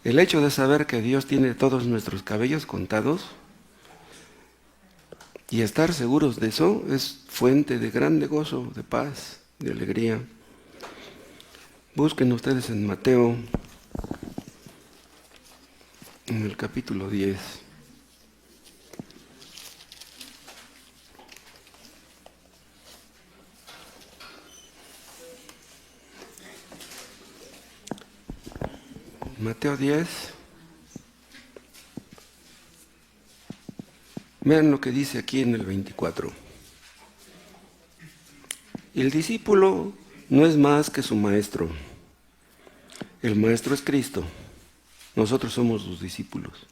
El hecho de saber que Dios tiene todos nuestros cabellos contados y estar seguros de eso es fuente de grande gozo, de paz, de alegría. Busquen ustedes en Mateo, en el capítulo 10. Mateo 10. Vean lo que dice aquí en el 24. El discípulo no es más que su maestro. El maestro es Cristo. Nosotros somos los discípulos.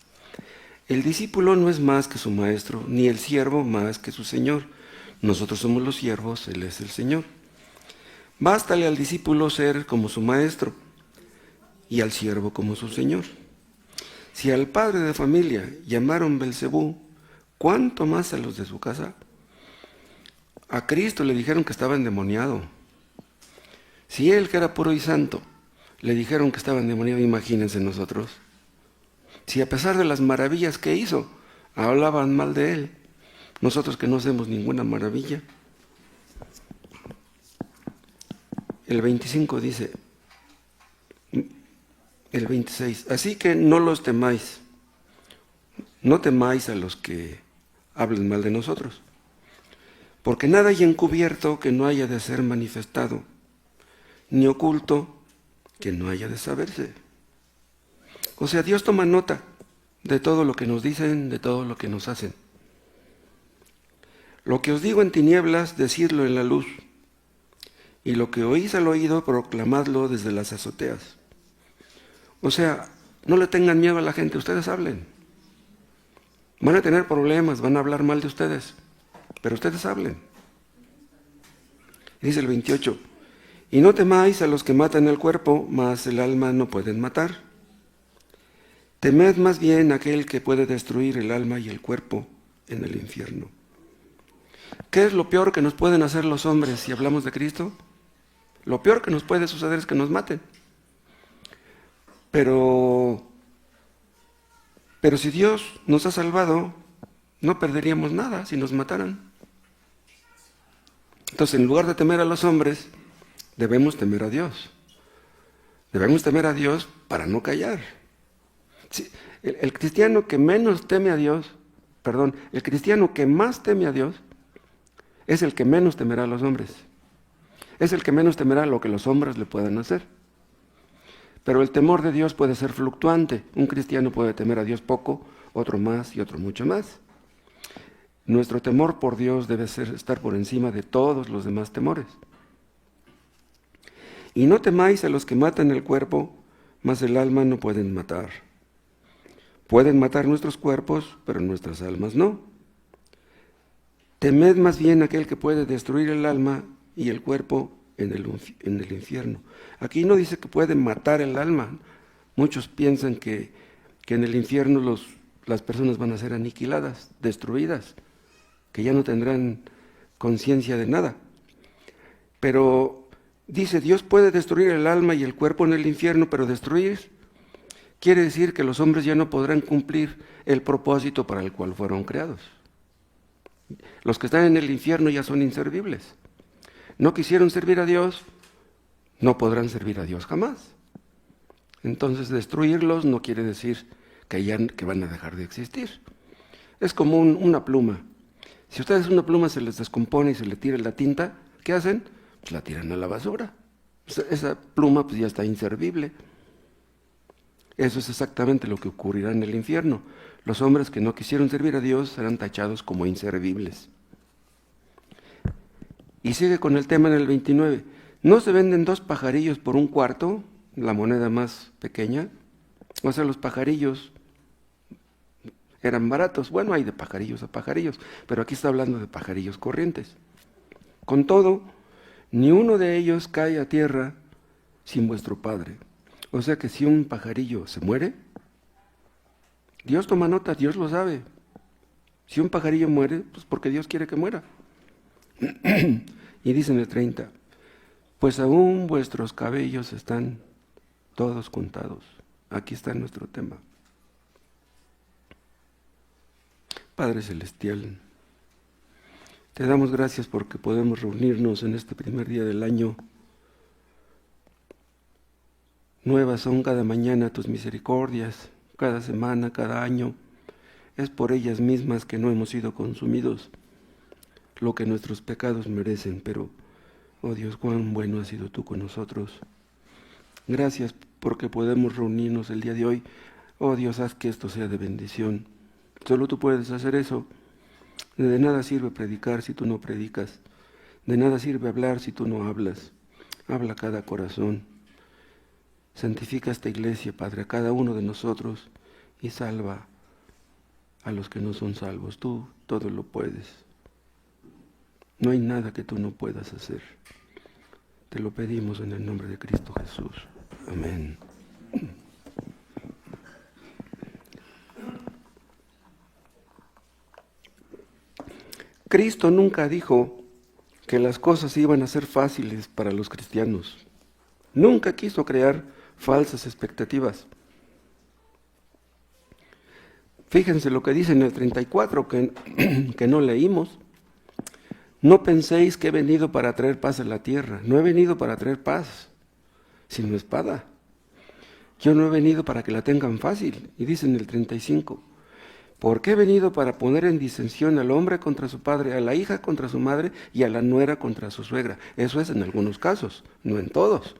El discípulo no es más que su maestro, ni el siervo más que su señor. Nosotros somos los siervos, Él es el Señor. Bástale al discípulo ser como su maestro y al siervo como su señor. Si al padre de familia llamaron Belcebú, ¿cuánto más a los de su casa? A Cristo le dijeron que estaba endemoniado. Si Él, que era puro y santo, le dijeron que estaba endemoniado, imagínense nosotros. Si a pesar de las maravillas que hizo, hablaban mal de Él, nosotros que no hacemos ninguna maravilla. El 25 dice, el 26, así que no los temáis, no temáis a los que hablen mal de nosotros, porque nada hay encubierto que no haya de ser manifestado, ni oculto que no haya de saberse. O sea, Dios toma nota de todo lo que nos dicen, de todo lo que nos hacen. Lo que os digo en tinieblas, decidlo en la luz, y lo que oís al oído, proclamadlo desde las azoteas. O sea, no le tengan miedo a la gente, ustedes hablen. Van a tener problemas, van a hablar mal de ustedes, pero ustedes hablen. Dice el 28, y no temáis a los que matan el cuerpo, mas el alma no pueden matar. Temed más bien a aquel que puede destruir el alma y el cuerpo en el infierno. ¿Qué es lo peor que nos pueden hacer los hombres si hablamos de Cristo? Lo peor que nos puede suceder es que nos maten. Pero si Dios nos ha salvado, no perderíamos nada si nos mataran. Entonces, en lugar de temer a los hombres, debemos temer a Dios. Debemos temer a Dios para no callar. Sí, el cristiano que menos teme a Dios, el cristiano que más teme a Dios, es el que menos temerá a los hombres. Es el que menos temerá lo que los hombres le puedan hacer. Pero el temor de Dios puede ser fluctuante. Un cristiano puede temer a Dios poco, otro más y otro mucho más. Nuestro temor por Dios debe estar por encima de todos los demás temores. Y no temáis a los que matan el cuerpo, mas el alma no pueden matar. Pueden matar nuestros cuerpos, pero nuestras almas no. Temed más bien aquel que puede destruir el alma y el cuerpo en el infierno. Aquí no dice que puede matar el alma. Muchos piensan que en el infierno las personas van a ser aniquiladas, destruidas, que ya no tendrán conciencia de nada. Pero dice, Dios puede destruir el alma y el cuerpo en el infierno, pero destruir quiere decir que los hombres ya no podrán cumplir el propósito para el cual fueron creados. Los que están en el infierno ya son inservibles. No quisieron servir a Dios, no podrán servir a Dios jamás. Entonces, destruirlos no quiere decir que van a dejar de existir. Es como una pluma. Si a ustedes una pluma se les descompone y se le tira la tinta, ¿qué hacen? Pues la tiran a la basura. Esa pluma pues ya está inservible. Eso es exactamente lo que ocurrirá en el infierno. Los hombres que no quisieron servir a Dios serán tachados como inservibles. Y sigue con el tema en el 29. ¿No se venden 2 pajarillos por 1 cuarto? La moneda más pequeña. O sea, los pajarillos eran baratos. Bueno, hay de pajarillos a pajarillos, pero aquí está hablando de pajarillos corrientes. Con todo, ni uno de ellos cae a tierra sin vuestro Padre. O sea que si un pajarillo se muere, Dios toma nota, Dios lo sabe. Si un pajarillo muere, pues porque Dios quiere que muera. Y dice en el 30, pues aún vuestros cabellos están todos contados. Aquí está nuestro tema. Padre Celestial, te damos gracias porque podemos reunirnos en este primer día del año. Nuevas son cada mañana tus misericordias, cada semana, cada año. Es por ellas mismas que no hemos sido consumidos, lo que nuestros pecados merecen, pero, oh Dios, cuán bueno has sido tú con nosotros. Gracias porque podemos reunirnos el día de hoy. Oh Dios, haz que esto sea de bendición. Solo tú puedes hacer eso. De nada sirve predicar si tú no predicas. De nada sirve hablar si tú no hablas. Habla cada corazón. Santifica esta iglesia, Padre, a cada uno de nosotros y salva a los que no son salvos. Tú todo lo puedes. No hay nada que tú no puedas hacer. Te lo pedimos en el nombre de Cristo Jesús. Amén. Cristo nunca dijo que las cosas iban a ser fáciles para los cristianos. Nunca quiso crear falsas expectativas. Fíjense lo que dice en el 34, que no leímos. No penséis que he venido para traer paz a la tierra. No he venido para traer paz, sino espada. Yo no he venido para que la tengan fácil. Y dice en el 35, porque he venido para poner en disensión al hombre contra su padre, a la hija contra su madre y a la nuera contra su suegra. Eso es en algunos casos, no en todos.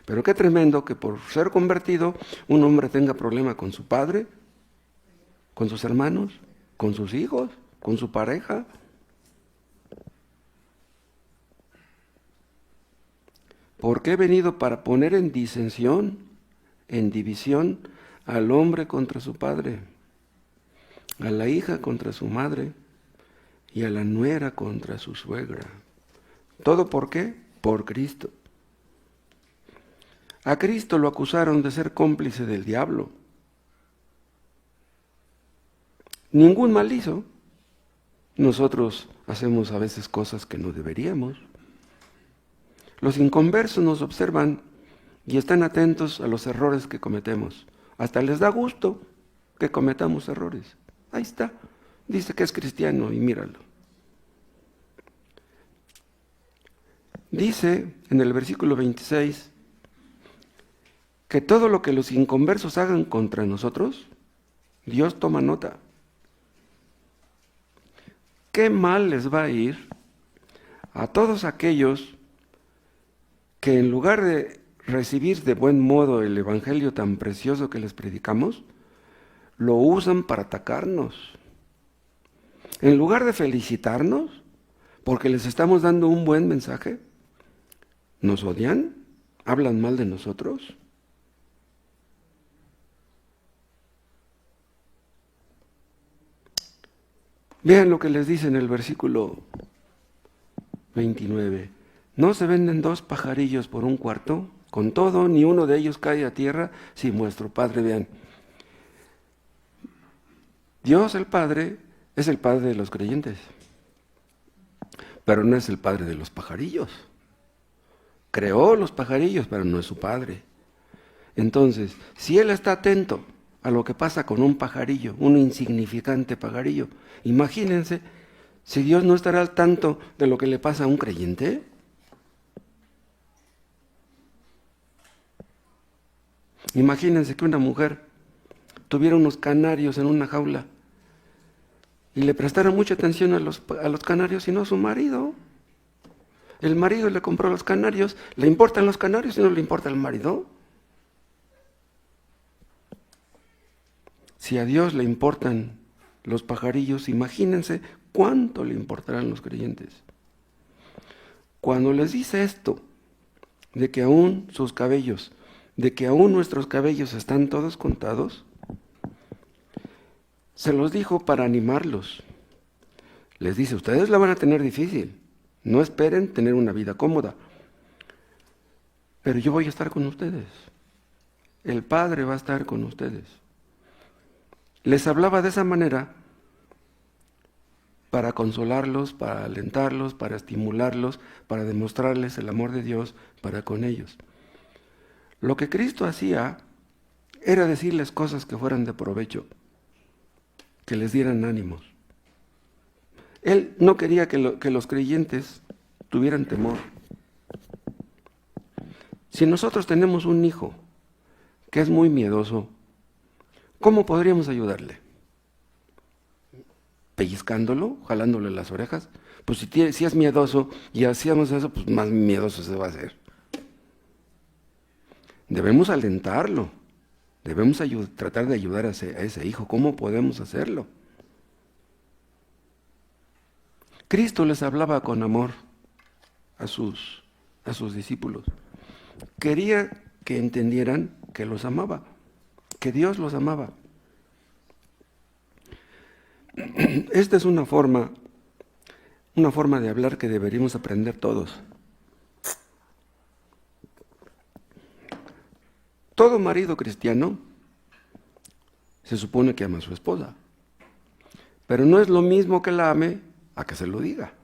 Pero qué tremendo que por ser convertido un hombre tenga problema con su padre, con sus hermanos, con sus hijos, con su pareja. Porque he venido para poner en disensión, en división, al hombre contra su padre, a la hija contra su madre y a la nuera contra su suegra. ¿Todo por qué? Por Cristo. A Cristo lo acusaron de ser cómplice del diablo. Ningún mal hizo. Nosotros hacemos a veces cosas que no deberíamos. Los inconversos nos observan y están atentos a los errores que cometemos. Hasta les da gusto que cometamos errores. Ahí está. Dice que es cristiano y míralo. Dice en el versículo 26 que todo lo que los inconversos hagan contra nosotros, Dios toma nota. ¿Qué mal les va a ir a todos aquellos que en lugar de recibir de buen modo el evangelio tan precioso que les predicamos, lo usan para atacarnos? En lugar de felicitarnos porque les estamos dando un buen mensaje, ¿nos odian? ¿Hablan mal de nosotros? Vean lo que les dice en el versículo 29. ¿No se venden 2 pajarillos por un cuarto? Con todo, ni uno de ellos cae a tierra sin vuestro Padre. Vean, Dios el Padre es el Padre de los creyentes, pero no es el Padre de los pajarillos. Creó los pajarillos, pero no es su Padre. Entonces, si Él está atento a lo que pasa con un pajarillo, un insignificante pajarillo, imagínense si Dios no estará al tanto de lo que le pasa a un creyente. Imagínense que una mujer tuviera unos canarios en una jaula y le prestara mucha atención a los canarios y no a su marido. El marido le compró los canarios, ¿le importan los canarios y no le importa el marido? Si a Dios le importan los pajarillos, imagínense cuánto le importarán los creyentes. Cuando les dice esto, de que aún sus cabellos, de que aún nuestros cabellos están todos contados, se los dijo para animarlos. Les dice, ustedes la van a tener difícil, no esperen tener una vida cómoda, pero yo voy a estar con ustedes. El Padre va a estar con ustedes. Les hablaba de esa manera para consolarlos, para alentarlos, para estimularlos, para demostrarles el amor de Dios para con ellos. Lo que Cristo hacía era decirles cosas que fueran de provecho, que les dieran ánimos. Él no quería que los creyentes tuvieran temor. Si nosotros tenemos un hijo que es muy miedoso, ¿cómo podríamos ayudarle? ¿Pellizcándolo? ¿Jalándole las orejas? Pues si es miedoso y hacíamos eso, pues más miedoso se va a hacer. Debemos alentarlo, debemos tratar de ayudar a ese hijo. ¿Cómo podemos hacerlo? Cristo les hablaba con amor a sus discípulos. Quería que entendieran que los amaba, que Dios los amaba. Esta es una forma de hablar que deberíamos aprender todos. Todo marido cristiano se supone que ama a su esposa, pero no es lo mismo que la ame a que se lo diga.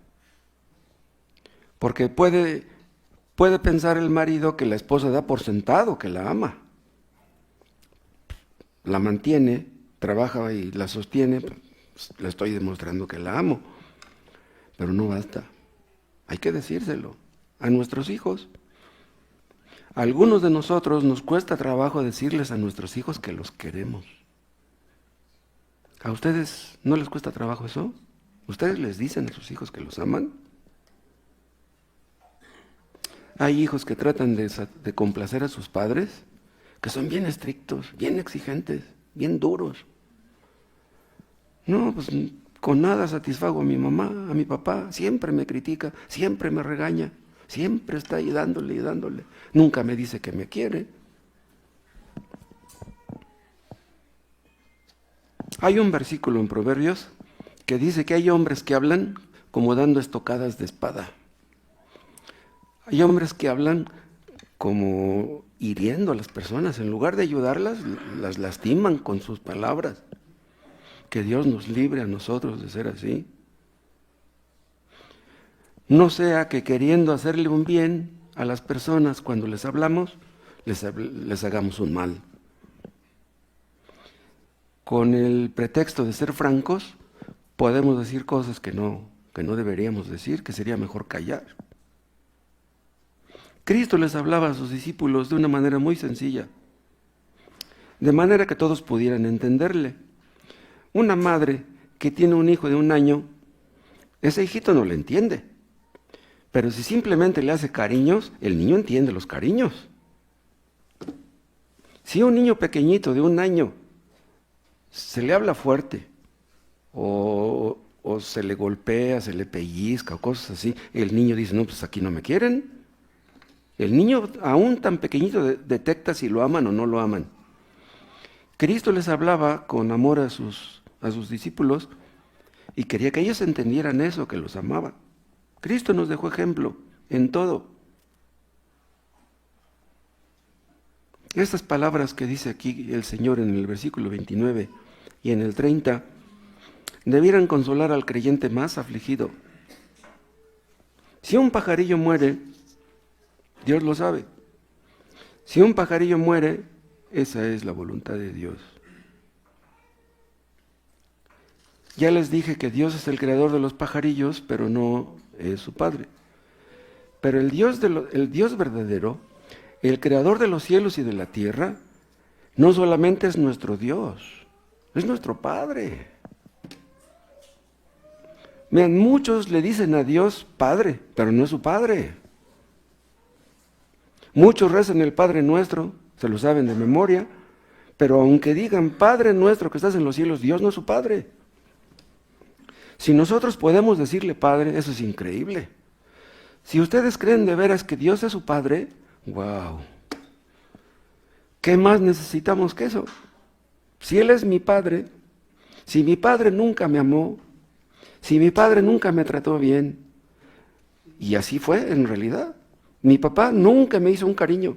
Porque puede pensar el marido que la esposa da por sentado que la ama. La mantiene, trabaja y la sostiene, pues, le estoy demostrando que la amo. Pero no basta. Hay que decírselo a nuestros hijos. A algunos de nosotros nos cuesta trabajo decirles a nuestros hijos que los queremos. ¿A ustedes no les cuesta trabajo eso? ¿Ustedes les dicen a sus hijos que los aman? Hay hijos que tratan de complacer a sus padres, que son bien estrictos, bien exigentes, bien duros. No, pues con nada satisfago a mi mamá, a mi papá, siempre me critica, siempre me regaña, siempre está ahí dándole y dándole. Nunca me dice que me quiere. Hay un versículo en Proverbios que dice que hay hombres que hablan como dando estocadas de espada. Hay hombres que hablan como hiriendo a las personas. En lugar de ayudarlas, las lastiman con sus palabras. Que Dios nos libre a nosotros de ser así. No sea que queriendo hacerle un bien a las personas cuando les hablamos, les hagamos un mal. Con el pretexto de ser francos, podemos decir cosas que no deberíamos decir, que sería mejor callar. Cristo les hablaba a sus discípulos de una manera muy sencilla, de manera que todos pudieran entenderle. Una madre que tiene un hijo de 1 año, ese hijito no le entiende. Pero si simplemente le hace cariños, el niño entiende los cariños. Si a un niño pequeñito de 1 año se le habla fuerte, o se le golpea, se le pellizca, o cosas así, el niño dice, no, pues aquí no me quieren. El niño, aún tan pequeñito, detecta si lo aman o no lo aman. Cristo les hablaba con amor a sus discípulos y quería que ellos entendieran eso, que los amaba. Cristo nos dejó ejemplo en todo. Estas palabras que dice aquí el Señor en el versículo 29 y en el 30 debieran consolar al creyente más afligido. Si un pajarillo muere, Dios lo sabe. Si un pajarillo muere, esa es la voluntad de Dios. Ya les dije que Dios es el creador de los pajarillos, pero no es su Padre. Pero el Dios verdadero, el creador de los cielos y de la tierra, no solamente es nuestro Dios, es nuestro Padre. Vean, muchos le dicen a Dios Padre, pero no es su Padre. Muchos rezan el Padre Nuestro, se lo saben de memoria, pero aunque digan Padre Nuestro que estás en los cielos, Dios no es su Padre. Si nosotros podemos decirle Padre, eso es increíble. Si ustedes creen de veras que Dios es su Padre, ¡wow! ¿Qué más necesitamos que eso? Si Él es mi Padre, si mi Padre nunca me amó, si mi Padre nunca me trató bien, y así fue en realidad. Mi papá nunca me hizo un cariño,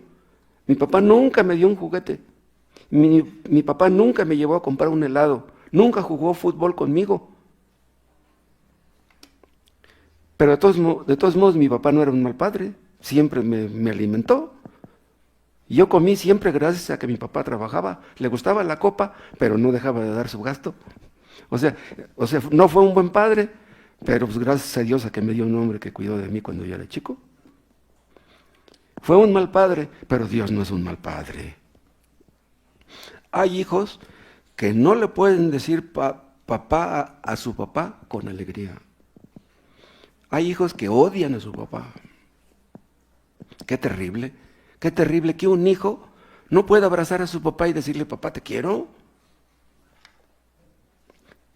mi papá nunca me dio un juguete, mi papá nunca me llevó a comprar un helado, nunca jugó fútbol conmigo. Pero de todos modos mi papá no era un mal padre, siempre me alimentó Y yo comí siempre gracias a que mi papá trabajaba. Le gustaba la copa, pero no dejaba de dar su gasto. O sea, no fue un buen padre, pero pues gracias a Dios a que me dio un hombre que cuidó de mí cuando yo era chico. Fue un mal padre, pero Dios no es un mal padre. Hay hijos que no le pueden decir papá a su papá con alegría. Hay hijos que odian a su papá. Qué terrible que un hijo no pueda abrazar a su papá y decirle, papá, te quiero.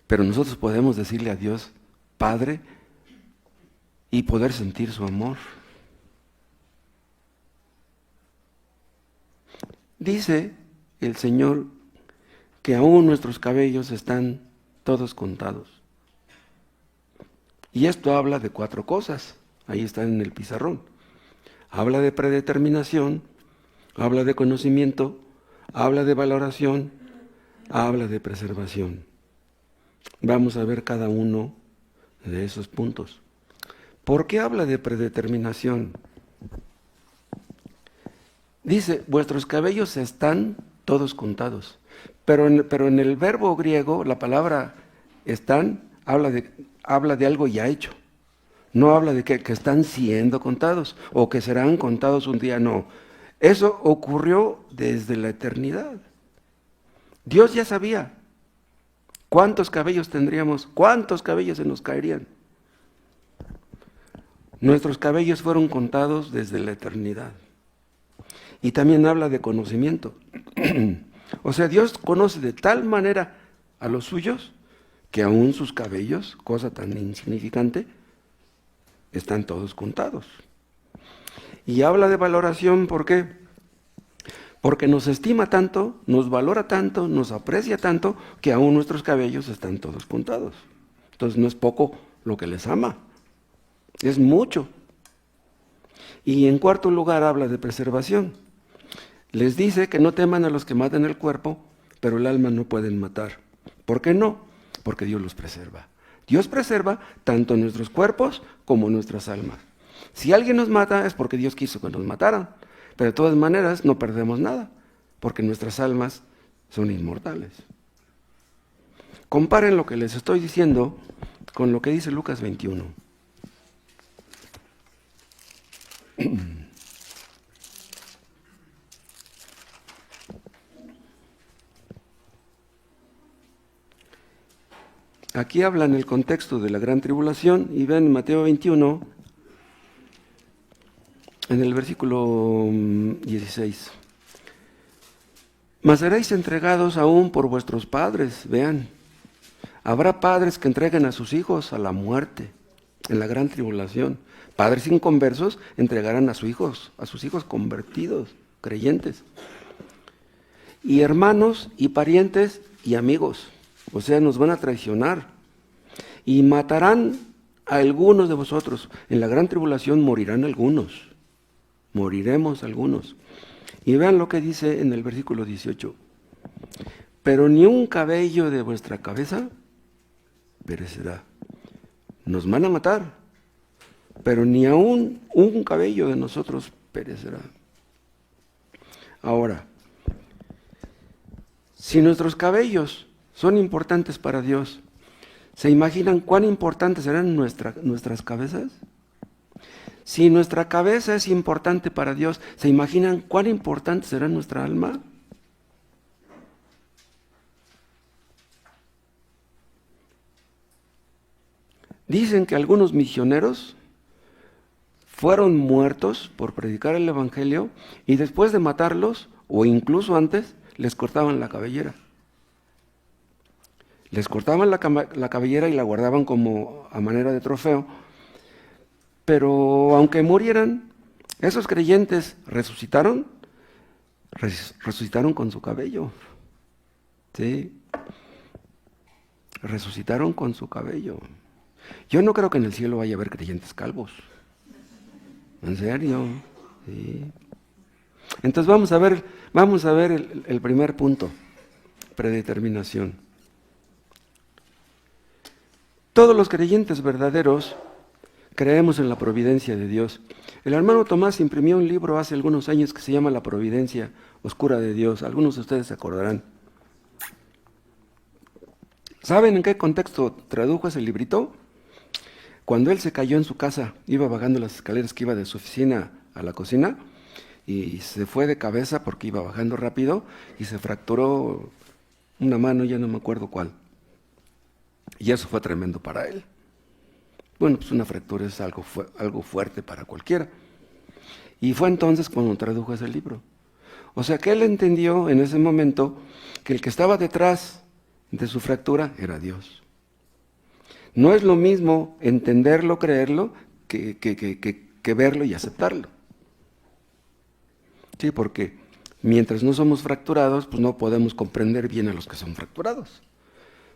Pero nosotros podemos decirle a Dios, Padre, y poder sentir su amor. Dice el Señor que aún nuestros cabellos están todos contados. Y esto habla de 4 cosas, ahí está en el pizarrón. Habla de predeterminación, habla de conocimiento, habla de valoración, habla de preservación. Vamos a ver cada uno de esos puntos. ¿Por qué habla de predeterminación? Dice, vuestros cabellos están todos contados. Pero en el verbo griego, la palabra están habla de algo ya hecho. No habla de que están siendo contados o que serán contados un día, no. Eso ocurrió desde la eternidad. Dios ya sabía cuántos cabellos tendríamos, cuántos cabellos se nos caerían. Nuestros cabellos fueron contados desde la eternidad. Y también habla de conocimiento. O sea, Dios conoce de tal manera a los suyos que aún sus cabellos, cosa tan insignificante, están todos contados. Y habla de valoración, ¿por qué? Porque nos estima tanto, nos valora tanto, nos aprecia tanto, que aún nuestros cabellos están todos contados. Entonces no es poco lo que les ama, es mucho. Y en cuarto lugar habla de preservación. Les dice que no teman a los que matan el cuerpo, pero el alma no pueden matar. ¿Por qué no? Porque Dios los preserva. Dios preserva tanto nuestros cuerpos como nuestras almas. Si alguien nos mata es porque Dios quiso que nos mataran, pero de todas maneras no perdemos nada, porque nuestras almas son inmortales. Comparen lo que les estoy diciendo con lo que dice Lucas 21. Aquí habla en el contexto de la gran tribulación y ven Mateo 21, en el versículo 16. Mas seréis entregados aún por vuestros padres, vean. Habrá padres que entreguen a sus hijos a la muerte en la gran tribulación. Padres inconversos entregarán a sus hijos convertidos, creyentes. Y hermanos y parientes y amigos. O sea, nos van a traicionar y matarán a algunos de vosotros. En la gran tribulación morirán algunos, moriremos algunos. Y vean lo que dice en el versículo 18. Pero ni un cabello de vuestra cabeza perecerá. Nos van a matar, pero ni aún un cabello de nosotros perecerá. Ahora, si nuestros cabellos son importantes para Dios, ¿se imaginan cuán importantes serán nuestras cabezas? Si nuestra cabeza es importante para Dios, ¿se imaginan cuán importante será nuestra alma? Dicen que algunos misioneros fueron muertos por predicar el Evangelio y después de matarlos, o incluso antes, les cortaban la cabellera. Les cortaban la cabellera y la guardaban como a manera de trofeo. Pero aunque murieran, esos creyentes resucitaron con su cabello. Sí, resucitaron con su cabello. Yo no creo que en el cielo vaya a haber creyentes calvos. En serio. Sí. Entonces vamos a ver el primer punto, predeterminación. Todos los creyentes verdaderos creemos en la providencia de Dios. El hermano Tomás imprimió un libro hace algunos años que se llama La providencia oscura de Dios. Algunos de ustedes se acordarán. ¿Saben en qué contexto tradujo ese librito? Cuando él se cayó en su casa, iba bajando las escaleras que iba de su oficina a la cocina y se fue de cabeza porque iba bajando rápido y se fracturó una mano, ya no me acuerdo cuál. Y eso fue tremendo para él. Bueno, pues una fractura es algo fuerte para cualquiera. Y fue entonces cuando tradujo ese libro. O sea que él entendió en ese momento que el que estaba detrás de su fractura era Dios. No es lo mismo entenderlo, creerlo, que verlo y aceptarlo. Sí, porque mientras no somos fracturados, pues no podemos comprender bien a los que son fracturados.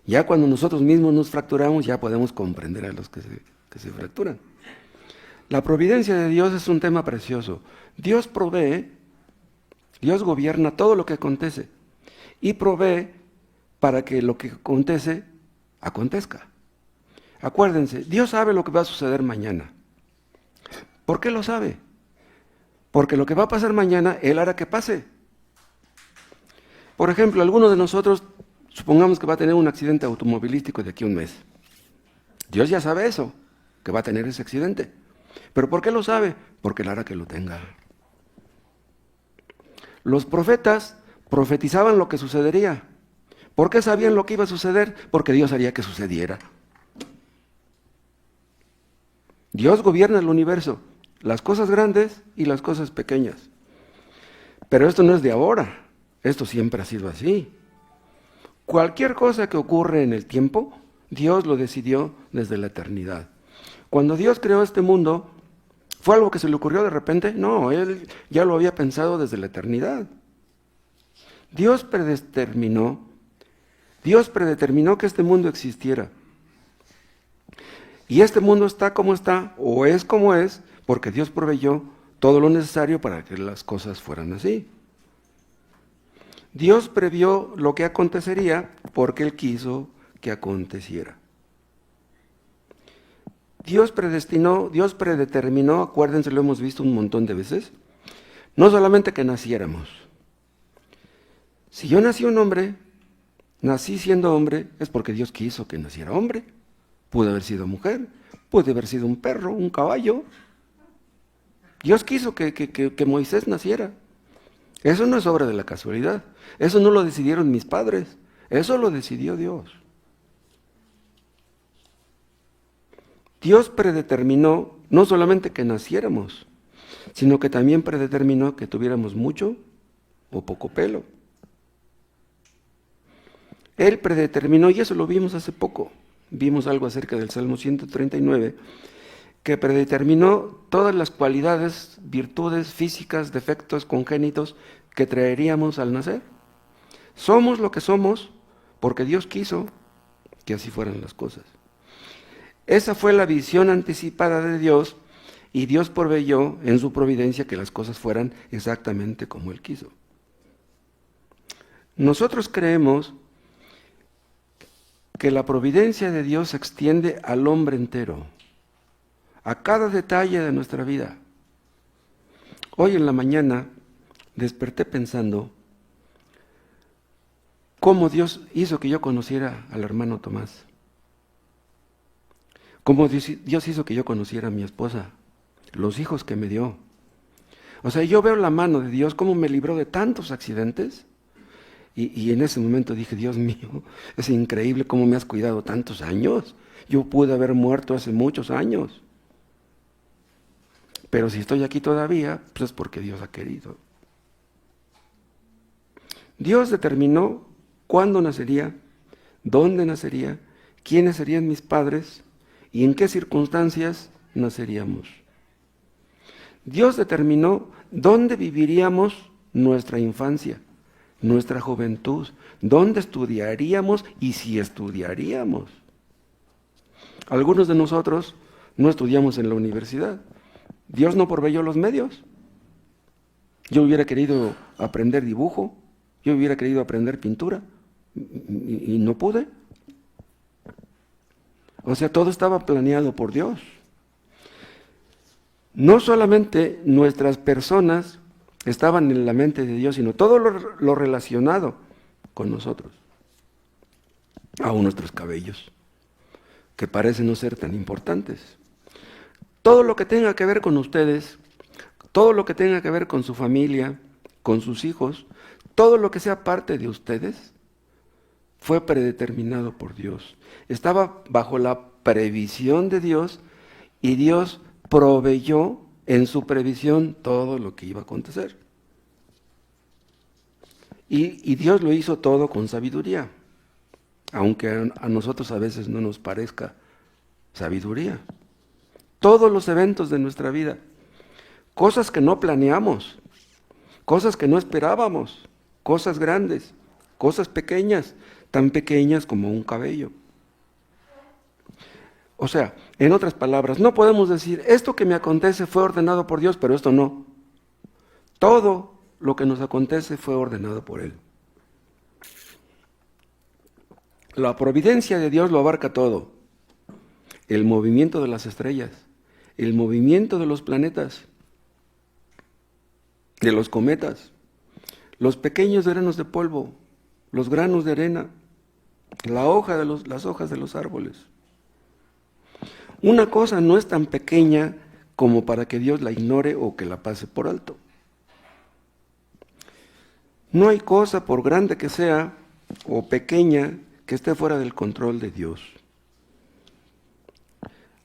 Ya cuando nosotros mismos nos fracturamos, ya podemos comprender a los que se fracturan. La providencia de Dios es un tema precioso. Dios provee, Dios gobierna todo lo que acontece y provee para que lo que acontece, acontezca. Acuérdense, Dios sabe lo que va a suceder mañana. ¿Por qué lo sabe? Porque lo que va a pasar mañana, Él hará que pase. Por ejemplo, alguno de nosotros, supongamos que va a tener un accidente automovilístico de aquí a un mes. Dios ya sabe eso, que va a tener ese accidente. ¿Pero por qué lo sabe? Porque Él hará que lo tenga. Los profetas profetizaban lo que sucedería. ¿Por qué sabían lo que iba a suceder? Porque Dios haría que sucediera. Dios gobierna el universo, las cosas grandes y las cosas pequeñas. Pero esto no es de ahora, esto siempre ha sido así. Cualquier cosa que ocurre en el tiempo, Dios lo decidió desde la eternidad. Cuando Dios creó este mundo, ¿fue algo que se le ocurrió de repente? No, Él ya lo había pensado desde la eternidad. Dios predeterminó que este mundo existiera. Y este mundo está como está, o es como es, porque Dios proveyó todo lo necesario para que las cosas fueran así. Dios previó lo que acontecería porque Él quiso que aconteciera. Dios predeterminó, acuérdense, lo hemos visto un montón de veces, no solamente que naciéramos. Si yo nací un hombre, nací siendo hombre, es porque Dios quiso que naciera hombre. Pudo haber sido mujer, puede haber sido un perro, un caballo. Dios quiso que Moisés naciera. Eso no es obra de la casualidad. Eso no lo decidieron mis padres. Eso lo decidió Dios. Dios predeterminó no solamente que naciéramos, sino que también predeterminó que tuviéramos mucho o poco pelo. Él predeterminó, y eso lo vimos hace poco, vimos algo acerca del Salmo 139, que predeterminó todas las cualidades, virtudes físicas, defectos congénitos que traeríamos al nacer. Somos lo que somos porque Dios quiso que así fueran las cosas. Esa fue la visión anticipada de Dios y Dios proveyó en su providencia que las cosas fueran exactamente como Él quiso. Nosotros creemos que la providencia de Dios se extiende al hombre entero, a cada detalle de nuestra vida. Hoy en la mañana desperté pensando cómo Dios hizo que yo conociera al hermano Tomás, cómo Dios hizo que yo conociera a mi esposa, los hijos que me dio. O sea, yo veo la mano de Dios, cómo me libró de tantos accidentes. Y en ese momento dije, Dios mío, es increíble cómo me has cuidado tantos años. Yo pude haber muerto hace muchos años. Pero si estoy aquí todavía, pues es porque Dios ha querido. Dios determinó cuándo nacería, dónde nacería, quiénes serían mis padres y en qué circunstancias naceríamos. Dios determinó dónde viviríamos nuestra infancia, nuestra juventud, dónde estudiaríamos y si estudiaríamos. Algunos de nosotros no estudiamos en la universidad. Dios no proveyó los medios. Yo hubiera querido aprender dibujo, yo hubiera querido aprender pintura y no pude. O sea, todo estaba planeado por Dios. No solamente nuestras personas estaban en la mente de Dios, sino todo lo relacionado con nosotros. Aún nuestros cabellos, que parecen no ser tan importantes. Todo lo que tenga que ver con ustedes, todo lo que tenga que ver con su familia, con sus hijos, todo lo que sea parte de ustedes, fue predeterminado por Dios. Estaba bajo la previsión de Dios y Dios proveyó en su previsión todo lo que iba a acontecer. Y Dios lo hizo todo con sabiduría, aunque a nosotros a veces no nos parezca sabiduría. Todos los eventos de nuestra vida, cosas que no planeamos, cosas que no esperábamos, cosas grandes, cosas pequeñas, tan pequeñas como un cabello. O sea, en otras palabras, no podemos decir, esto que me acontece fue ordenado por Dios, pero esto no. Todo lo que nos acontece fue ordenado por Él. La providencia de Dios lo abarca todo. El movimiento de las estrellas, el movimiento de los planetas, de los cometas, los pequeños granos de polvo, los granos de arena, las hojas de los árboles. Una cosa no es tan pequeña como para que Dios la ignore o que la pase por alto. No hay cosa, por grande que sea o pequeña, que esté fuera del control de Dios.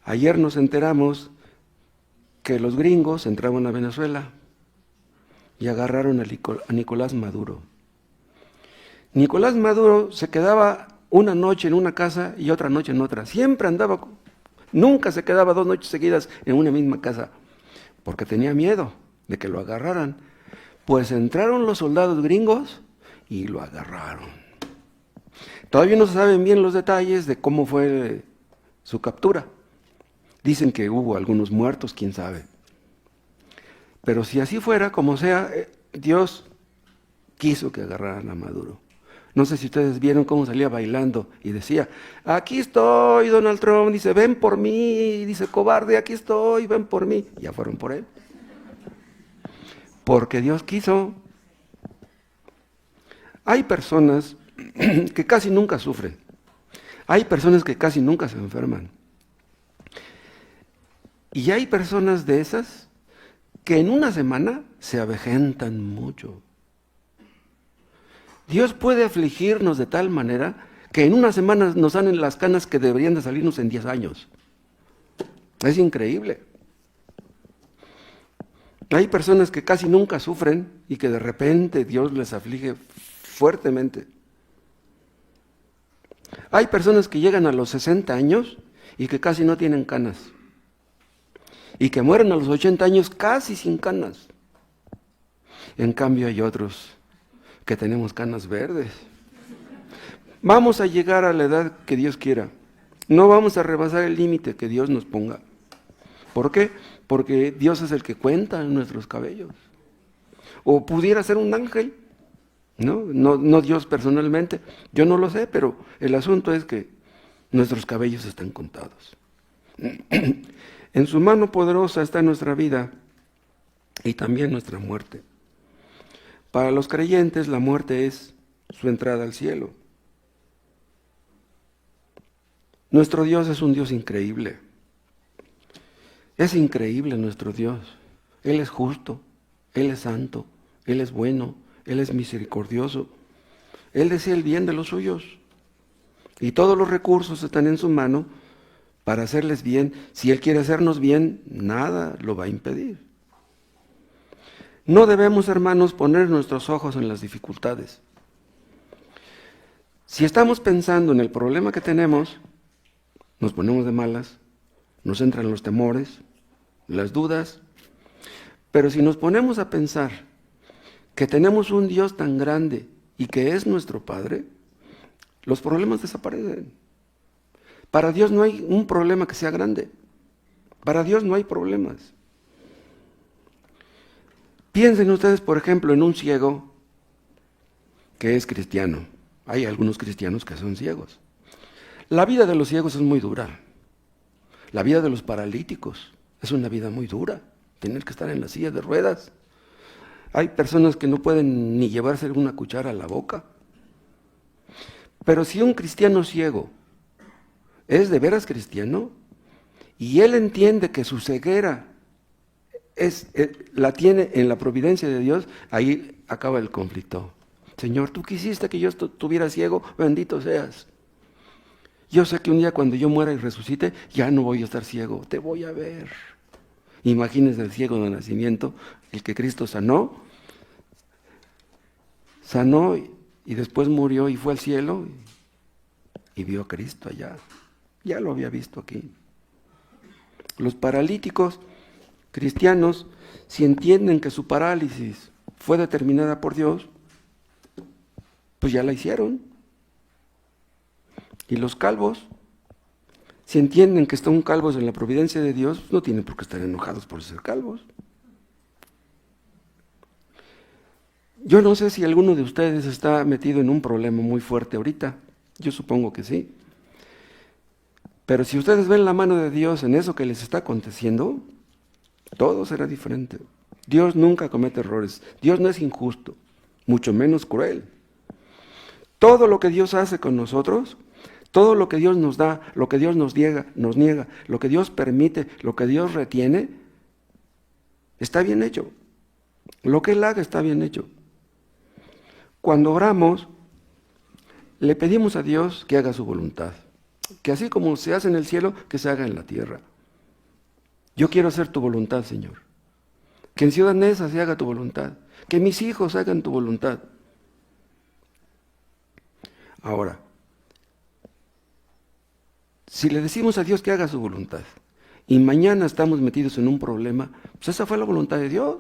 Ayer nos enteramos que los gringos entraban a Venezuela y agarraron a Nicolás Maduro. Nicolás Maduro se quedaba una noche en una casa y otra noche en otra. Siempre andaba, nunca se quedaba 2 noches seguidas en una misma casa, porque tenía miedo de que lo agarraran. Pues entraron los soldados gringos y lo agarraron. Todavía no se saben bien los detalles de cómo fue su captura. Dicen que hubo algunos muertos, quién sabe. Pero si así fuera, como sea, Dios quiso que agarraran a Maduro. No sé si ustedes vieron cómo salía bailando y decía, aquí estoy, Donald Trump, dice, ven por mí, dice, cobarde, aquí estoy, ven por mí. Y ya fueron por él. Porque Dios quiso. Hay personas que casi nunca sufren. Hay personas que casi nunca se enferman. Y hay personas de esas que en una semana se avejentan mucho. Dios puede afligirnos de tal manera que en una semana nos salen las canas que deberían de salirnos en 10 años. Es increíble. Hay personas que casi nunca sufren y que de repente Dios les aflige fuertemente. Hay personas que llegan a los 60 años y que casi no tienen canas. Y que mueren a los 80 años casi sin canas. En cambio hay otros que tenemos canas verdes. Vamos a llegar a la edad que Dios quiera. No vamos a rebasar el límite que Dios nos ponga. ¿Por qué? Porque Dios es el que cuenta nuestros cabellos. O pudiera ser un ángel, no Dios personalmente. Yo no lo sé, pero el asunto es que nuestros cabellos están contados. En su mano poderosa está nuestra vida y también nuestra muerte. Para los creyentes la muerte es su entrada al cielo. Nuestro Dios es un Dios increíble. Es increíble nuestro Dios. Él es justo, Él es santo, Él es bueno, Él es misericordioso. Él desea el bien de los suyos. Y todos los recursos están en su mano para hacerles bien. Si Él quiere hacernos bien, nada lo va a impedir. No debemos, hermanos, poner nuestros ojos en las dificultades. Si estamos pensando en el problema que tenemos, nos ponemos de malas, nos entran los temores, las dudas. Pero si nos ponemos a pensar que tenemos un Dios tan grande y que es nuestro Padre, los problemas desaparecen. Para Dios no hay un problema que sea grande. Para Dios no hay problemas. Piensen ustedes, por ejemplo, en un ciego que es cristiano. Hay algunos cristianos que son ciegos. La vida de los ciegos es muy dura. La vida de los paralíticos es una vida muy dura. tener que estar en la silla de ruedas. Hay personas que no pueden ni llevarse una cuchara a la boca. Pero si un cristiano ciego es de veras cristiano y él entiende que su ceguera la tiene en la providencia de Dios, ahí acaba el conflicto. Señor, tú quisiste que yo estuviera ciego, bendito seas. Yo sé que un día cuando yo muera y resucite, ya no voy a estar ciego, te voy a ver. Imagínense el ciego de nacimiento, el que Cristo sanó y después murió y fue al cielo y vio a Cristo allá. Ya lo había visto aquí. Los paralíticos cristianos, si entienden que su parálisis fue determinada por Dios, pues ya la hicieron. Y los calvos, si entienden que están calvos en la providencia de Dios, no tienen por qué estar enojados por ser calvos. Yo no sé si alguno de ustedes está metido en un problema muy fuerte ahorita. Yo supongo que sí. Pero si ustedes ven la mano de Dios en eso que les está aconteciendo, todo será diferente. Dios nunca comete errores. Dios no es injusto, mucho menos cruel. Todo lo que Dios hace con nosotros, todo lo que Dios nos da, lo que Dios nos niega, lo que Dios permite, lo que Dios retiene, está bien hecho. Lo que Él haga está bien hecho. Cuando oramos, le pedimos a Dios que haga su voluntad. Que así como se hace en el cielo, que se haga en la tierra. Yo quiero hacer tu voluntad, Señor. Que en Ciudad Neza se haga tu voluntad. Que mis hijos hagan tu voluntad. Ahora, si le decimos a Dios que haga su voluntad y mañana estamos metidos en un problema, pues esa fue la voluntad de Dios.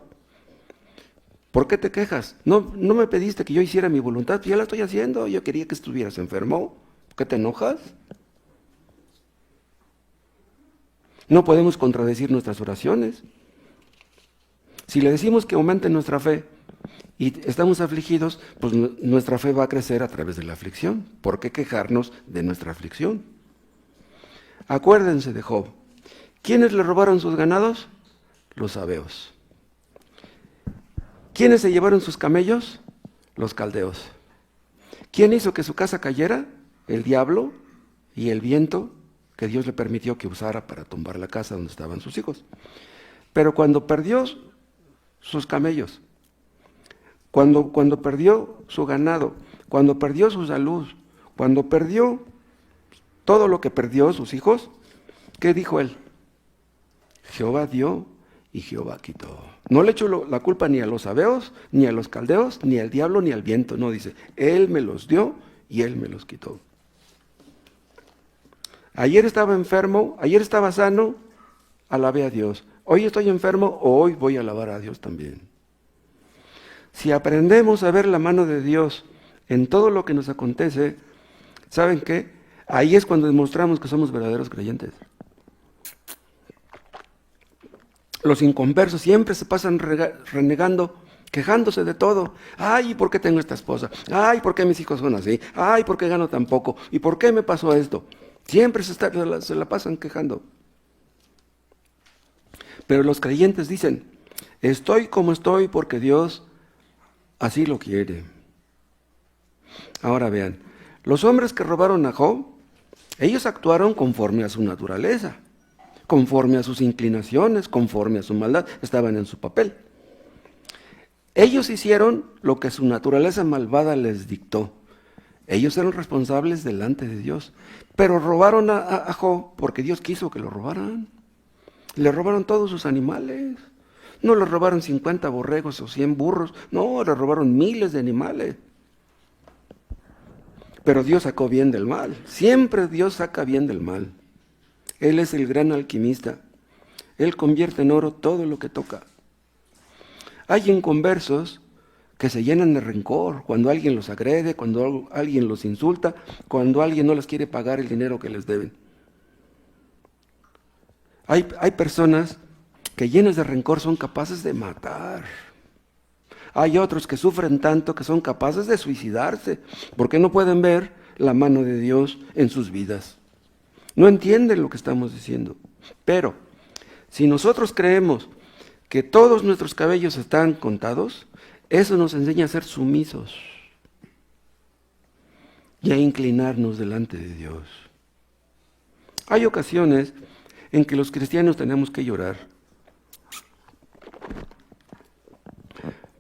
¿Por qué te quejas? No me pediste que yo hiciera mi voluntad, pues ya la estoy haciendo. Yo quería que estuvieras enfermo. ¿Por qué te enojas? No podemos contradecir nuestras oraciones. Si le decimos que aumente nuestra fe y estamos afligidos, pues nuestra fe va a crecer a través de la aflicción. ¿Por qué quejarnos de nuestra aflicción? Acuérdense de Job. ¿Quiénes le robaron sus ganados? Los sabeos. ¿Quiénes se llevaron sus camellos? Los caldeos. ¿Quién hizo que su casa cayera? El diablo y el viento que Dios le permitió que usara para tumbar la casa donde estaban sus hijos. Pero cuando perdió sus camellos, cuando perdió su ganado, cuando perdió su salud, cuando perdió todo lo que perdió sus hijos, ¿qué dijo él? Jehová dio y Jehová quitó. No le echó la culpa ni a los sabeos, ni a los caldeos, ni al diablo, ni al viento. No, dice, Él me los dio y Él me los quitó. Ayer estaba enfermo, ayer estaba sano, alabé a Dios. Hoy estoy enfermo, hoy voy a alabar a Dios también. Si aprendemos a ver la mano de Dios en todo lo que nos acontece, ¿saben qué? Ahí es cuando demostramos que somos verdaderos creyentes. Los inconversos siempre se pasan renegando, quejándose de todo. Ay, ¿por qué tengo esta esposa? Ay, ¿por qué mis hijos son así? Ay, ¿por qué gano tan poco? ¿Y por qué me pasó esto? Siempre se la pasan quejando. Pero los creyentes dicen, estoy como estoy porque Dios así lo quiere. Ahora vean, los hombres que robaron a Job, ellos actuaron conforme a su naturaleza, conforme a sus inclinaciones, conforme a su maldad, estaban en su papel. Ellos hicieron lo que su naturaleza malvada les dictó. Ellos eran responsables delante de Dios, pero robaron a Job porque Dios quiso que lo robaran. Le robaron todos sus animales. No le robaron 50 borregos o 100 burros, no, le robaron miles de animales. Pero Dios sacó bien del mal. Siempre Dios saca bien del mal. Él es el gran alquimista. Él convierte en oro todo lo que toca. Hay inconversos que se llenan de rencor cuando alguien los agrede, cuando alguien los insulta, cuando alguien no les quiere pagar el dinero que les deben. Hay personas que llenas de rencor son capaces de matar. Hay otros que sufren tanto que son capaces de suicidarse porque no pueden ver la mano de Dios en sus vidas. No entienden lo que estamos diciendo. Pero si nosotros creemos que todos nuestros cabellos están contados, eso nos enseña a ser sumisos y a inclinarnos delante de Dios. Hay ocasiones en que los cristianos tenemos que llorar,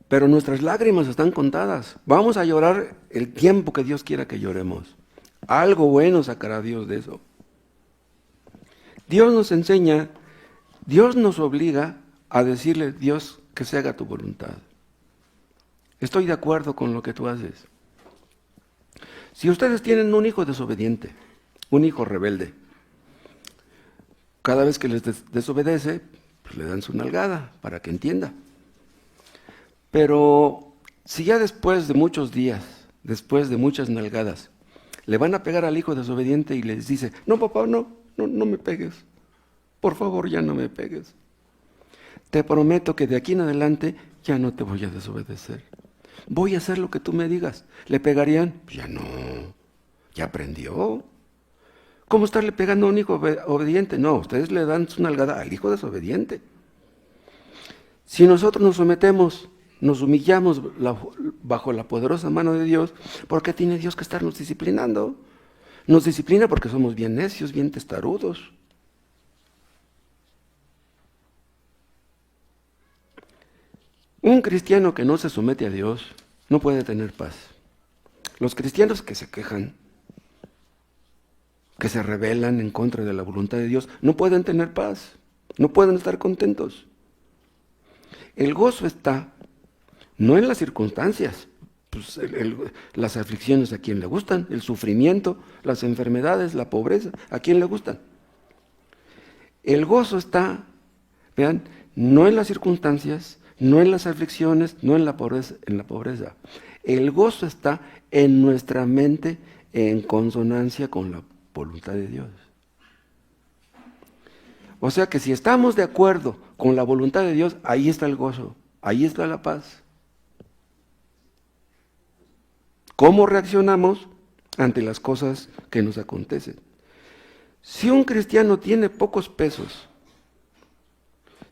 pero nuestras lágrimas están contadas. Vamos a llorar el tiempo que Dios quiera que lloremos. Algo bueno sacará Dios de eso. Dios nos enseña, Dios nos obliga a decirle, Dios, que se haga tu voluntad. Estoy de acuerdo con lo que tú haces. Si ustedes tienen un hijo desobediente, un hijo rebelde, cada vez que les desobedece, pues le dan su nalgada para que entienda. Pero si ya después de muchos días, después de muchas nalgadas, le van a pegar al hijo desobediente y les dice, no papá, no me pegues, por favor ya no me pegues. Te prometo que de aquí en adelante ya no te voy a desobedecer. Voy a hacer lo que tú me digas. ¿Le pegarían? Ya no, ya aprendió. ¿Cómo estarle pegando a un hijo obediente? No, ustedes le dan su nalgada al hijo desobediente. Si nosotros nos sometemos, nos humillamos bajo la poderosa mano de Dios, ¿por qué tiene Dios que estarnos disciplinando? Nos disciplina porque somos bien necios, bien testarudos. Un cristiano que no se somete a Dios no puede tener paz. Los cristianos que se quejan, que se rebelan en contra de la voluntad de Dios, no pueden tener paz, no pueden estar contentos. El gozo está no en las circunstancias, pues las aflicciones a quien le gustan, el sufrimiento, las enfermedades, la pobreza, a quien le gustan. El gozo está, vean, no en las circunstancias, no en las aflicciones, no en la pobreza. El gozo está en nuestra mente en consonancia con la voluntad de Dios. O sea que si estamos de acuerdo con la voluntad de Dios, ahí está el gozo, ahí está la paz. ¿Cómo reaccionamos ante las cosas que nos acontecen? Si un cristiano tiene pocos pesos,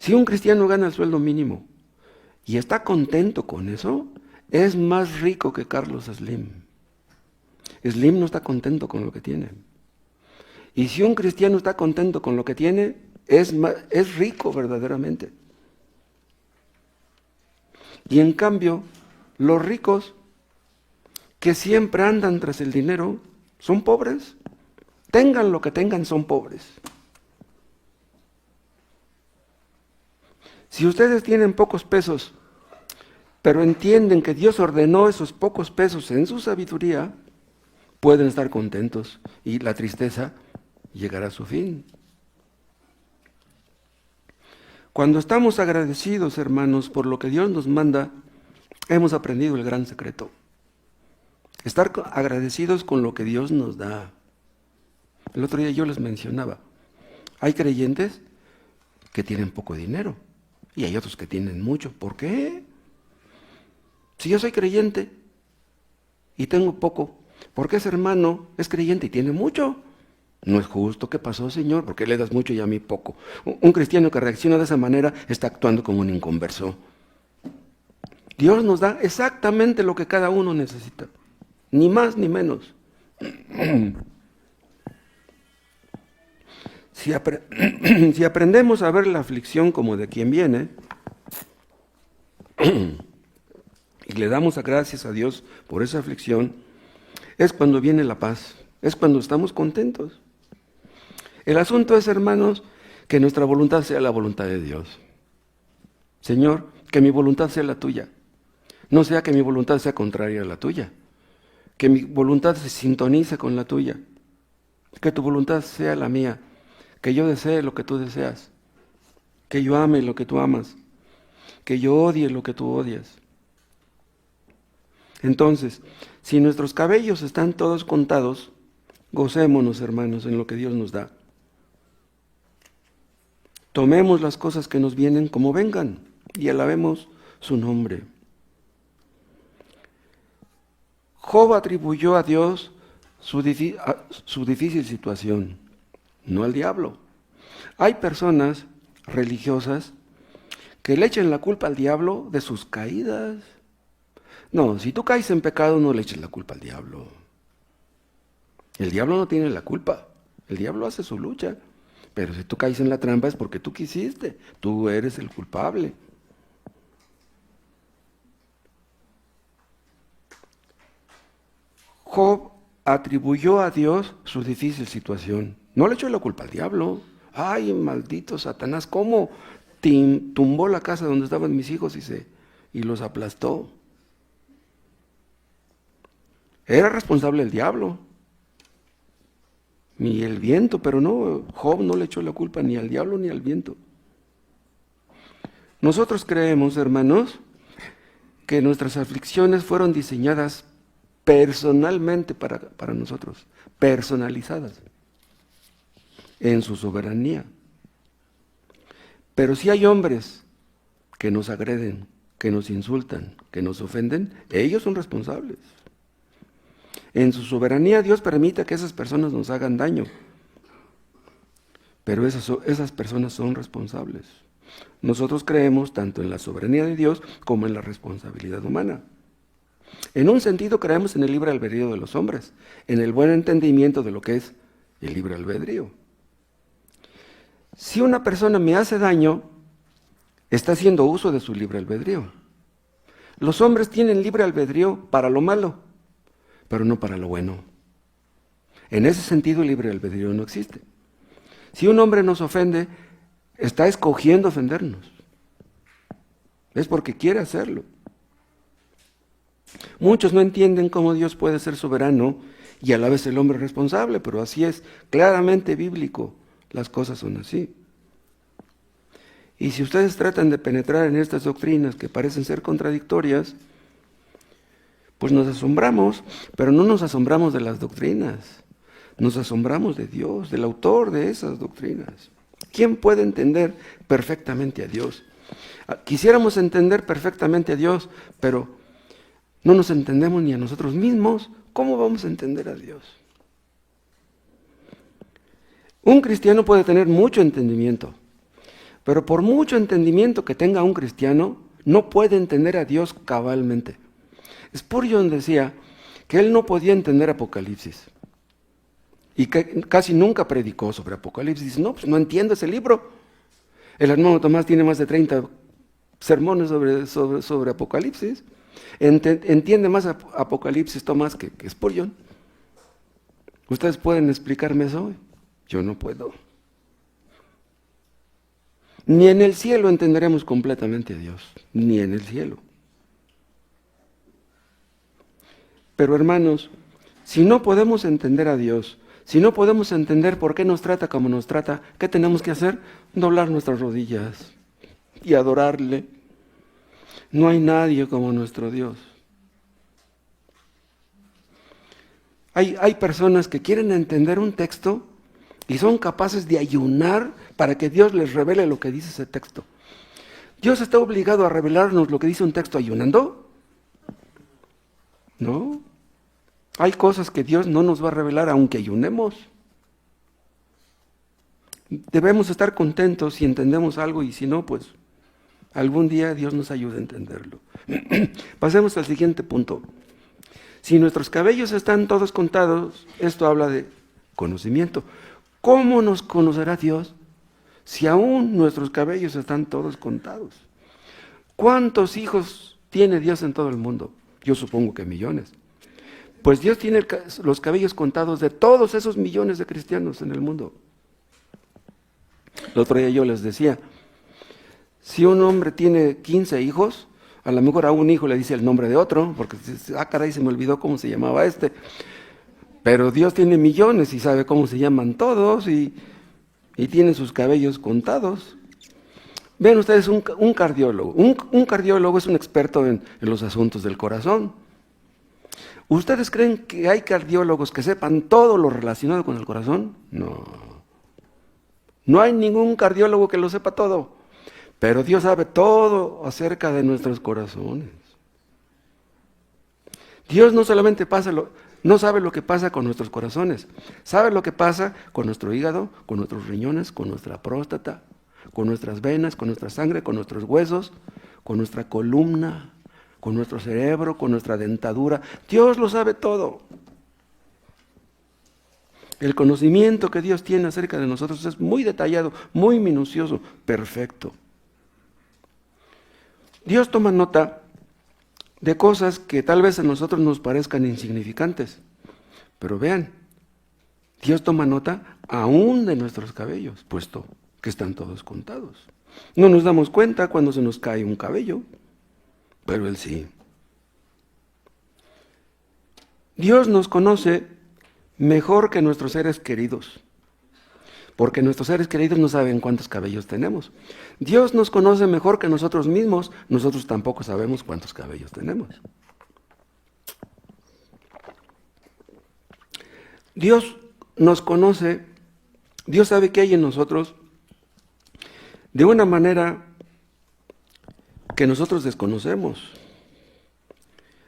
si un cristiano gana el sueldo mínimo y está contento con eso, es más rico que Carlos Slim. Slim no está contento con lo que tiene. Y si un cristiano está contento con lo que tiene, es rico verdaderamente. Y en cambio, los ricos que siempre andan tras el dinero son pobres. Tengan lo que tengan, son pobres. Si ustedes tienen pocos pesos, pero entienden que Dios ordenó esos pocos pesos en su sabiduría, pueden estar contentos y la tristeza llegará a su fin. Cuando estamos agradecidos, hermanos, por lo que Dios nos manda, hemos aprendido el gran secreto. Estar agradecidos con lo que Dios nos da. El otro día yo les mencionaba, hay creyentes que tienen poco dinero y hay otros que tienen mucho. ¿Por qué? Si yo soy creyente y tengo poco, ¿por qué ese hermano es creyente y tiene mucho? No es justo. ¿Qué pasó, Señor? ¿Por qué le das mucho y a mí poco? Un cristiano que reacciona de esa manera está actuando como un inconverso. Dios nos da exactamente lo que cada uno necesita, ni más ni menos. Si aprendemos a ver la aflicción como de quien viene y le damos gracias a Dios por esa aflicción, es cuando viene la paz, es cuando estamos contentos. El asunto es, hermanos, que nuestra voluntad sea la voluntad de Dios. Señor, que mi voluntad sea la tuya, no sea que mi voluntad sea contraria a la tuya, que mi voluntad se sintonice con la tuya, que tu voluntad sea la mía, que yo desee lo que tú deseas, que yo ame lo que tú amas, que yo odie lo que tú odias. Entonces, si nuestros cabellos están todos contados, gocémonos, hermanos, en lo que Dios nos da. Tomemos las cosas que nos vienen como vengan y alabemos su nombre. Job atribuyó a Dios su difícil situación, no al diablo. Hay personas religiosas que le echen la culpa al diablo de sus caídas. No, si tú caes en pecado, no le eches la culpa al diablo. El diablo no tiene la culpa. El diablo hace su lucha. Pero si tú caes en la trampa es porque tú quisiste. Tú eres el culpable. Job atribuyó a Dios su difícil situación. No le echó la culpa al diablo. Ay, maldito Satanás, ¿cómo tumbó la casa donde estaban mis hijos y los aplastó? Era responsable el diablo. Ni el viento, pero no, Job no le echó la culpa ni al diablo ni al viento. Nosotros creemos, hermanos, que nuestras aflicciones fueron diseñadas personalmente para nosotros, personalizadas, en su soberanía. Pero si hay hombres que nos agreden, que nos insultan, que nos ofenden, ellos son responsables. En su soberanía Dios permite que esas personas nos hagan daño, pero esas personas son responsables. Nosotros creemos tanto en la soberanía de Dios como en la responsabilidad humana. En un sentido creemos en el libre albedrío de los hombres, en el buen entendimiento de lo que es el libre albedrío. Si una persona me hace daño, está haciendo uso de su libre albedrío. Los hombres tienen libre albedrío para lo malo, pero no para lo bueno. En ese sentido, el libre albedrío no existe. Si un hombre nos ofende, está escogiendo ofendernos. Es porque quiere hacerlo. Muchos no entienden cómo Dios puede ser soberano y a la vez el hombre responsable, pero así es, claramente bíblico, las cosas son así. Y si ustedes tratan de penetrar en estas doctrinas que parecen ser contradictorias, pues nos asombramos, pero no nos asombramos de las doctrinas, nos asombramos de Dios, del autor de esas doctrinas. ¿Quién puede entender perfectamente a Dios? Quisiéramos entender perfectamente a Dios, pero no nos entendemos ni a nosotros mismos. ¿Cómo vamos a entender a Dios? Un cristiano puede tener mucho entendimiento, pero por mucho entendimiento que tenga un cristiano, no puede entender a Dios cabalmente. Spurgeon decía que él no podía entender Apocalipsis y que casi nunca predicó sobre Apocalipsis. Dice, no, pues no entiendo ese libro. El hermano Tomás tiene más de 30 sermones sobre Apocalipsis. Entiende más Apocalipsis Tomás que Spurgeon. ¿Ustedes pueden explicarme eso? Yo no puedo. Ni en el cielo entenderemos completamente a Dios, ni en el cielo. Pero hermanos, si no podemos entender a Dios, si no podemos entender por qué nos trata como nos trata, ¿qué tenemos que hacer? Doblar nuestras rodillas y adorarle. No hay nadie como nuestro Dios. Hay personas que quieren entender un texto y son capaces de ayunar para que Dios les revele lo que dice ese texto. ¿Dios está obligado a revelarnos lo que dice un texto ayunando? No. Hay cosas que Dios no nos va a revelar aunque ayunemos. Debemos estar contentos si entendemos algo y si no, pues algún día Dios nos ayude a entenderlo. Pasemos al siguiente punto. Si nuestros cabellos están todos contados, esto habla de conocimiento. ¿Cómo nos conocerá Dios si aún nuestros cabellos están todos contados? ¿Cuántos hijos tiene Dios en todo el mundo? Yo supongo que millones. Pues Dios tiene los cabellos contados de todos esos millones de cristianos en el mundo. El otro día yo les decía, si un hombre tiene 15 hijos, a lo mejor a un hijo le dice el nombre de otro, porque caray, se me olvidó cómo se llamaba este. Pero Dios tiene millones y sabe cómo se llaman todos y tiene sus cabellos contados. Ven ustedes un cardiólogo. Un cardiólogo es un experto en los asuntos del corazón. ¿Ustedes creen que hay cardiólogos que sepan todo lo relacionado con el corazón? No. No hay ningún cardiólogo que lo sepa todo. Pero Dios sabe todo acerca de nuestros corazones. Dios no solamente no sabe lo que pasa con nuestros corazones, sabe lo que pasa con nuestro hígado, con nuestros riñones, con nuestra próstata. con nuestras venas, con nuestra sangre, con nuestros huesos, con nuestra columna, con nuestro cerebro, con nuestra dentadura. Dios lo sabe todo. El conocimiento que Dios tiene acerca de nosotros es muy detallado, muy minucioso, perfecto. Dios toma nota de cosas que tal vez a nosotros nos parezcan insignificantes, pero vean, Dios toma nota aún de nuestros cabellos, puesto que están todos contados. No nos damos cuenta cuando se nos cae un cabello, pero Él sí. Dios nos conoce mejor que nuestros seres queridos, porque nuestros seres queridos no saben cuántos cabellos tenemos. Dios nos conoce mejor que nosotros mismos, nosotros tampoco sabemos cuántos cabellos tenemos. Dios nos conoce, Dios sabe qué hay en nosotros de una manera que nosotros desconocemos.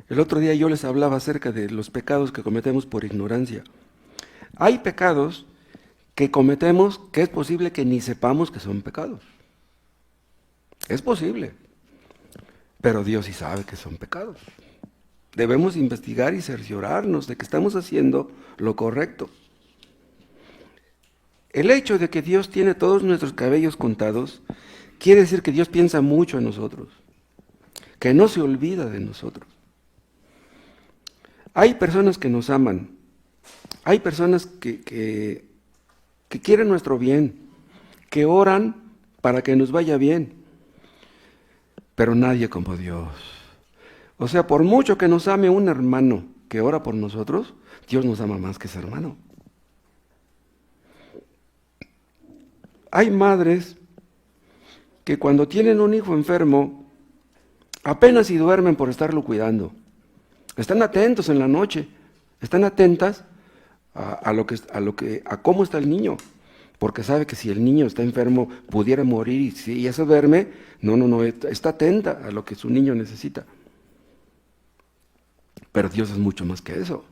El otro día yo les hablaba acerca de los pecados que cometemos por ignorancia. Hay pecados que cometemos que es posible que ni sepamos que son pecados. Es posible, pero Dios sí sabe que son pecados. Debemos investigar y cerciorarnos de que estamos haciendo lo correcto. El hecho de que Dios tiene todos nuestros cabellos contados quiere decir que Dios piensa mucho en nosotros, que no se olvida de nosotros. Hay personas que nos aman, hay personas que quieren nuestro bien, que oran para que nos vaya bien, pero nadie como Dios. O sea, por mucho que nos ame un hermano que ora por nosotros, Dios nos ama más que ese hermano. Hay madres que cuando tienen un hijo enfermo, apenas si duermen por estarlo cuidando. Están atentos en la noche, están atentas a cómo está el niño, porque sabe que si el niño está enfermo pudiera morir y si ella se duerme, no, está atenta a lo que su niño necesita. Pero Dios es mucho más que eso.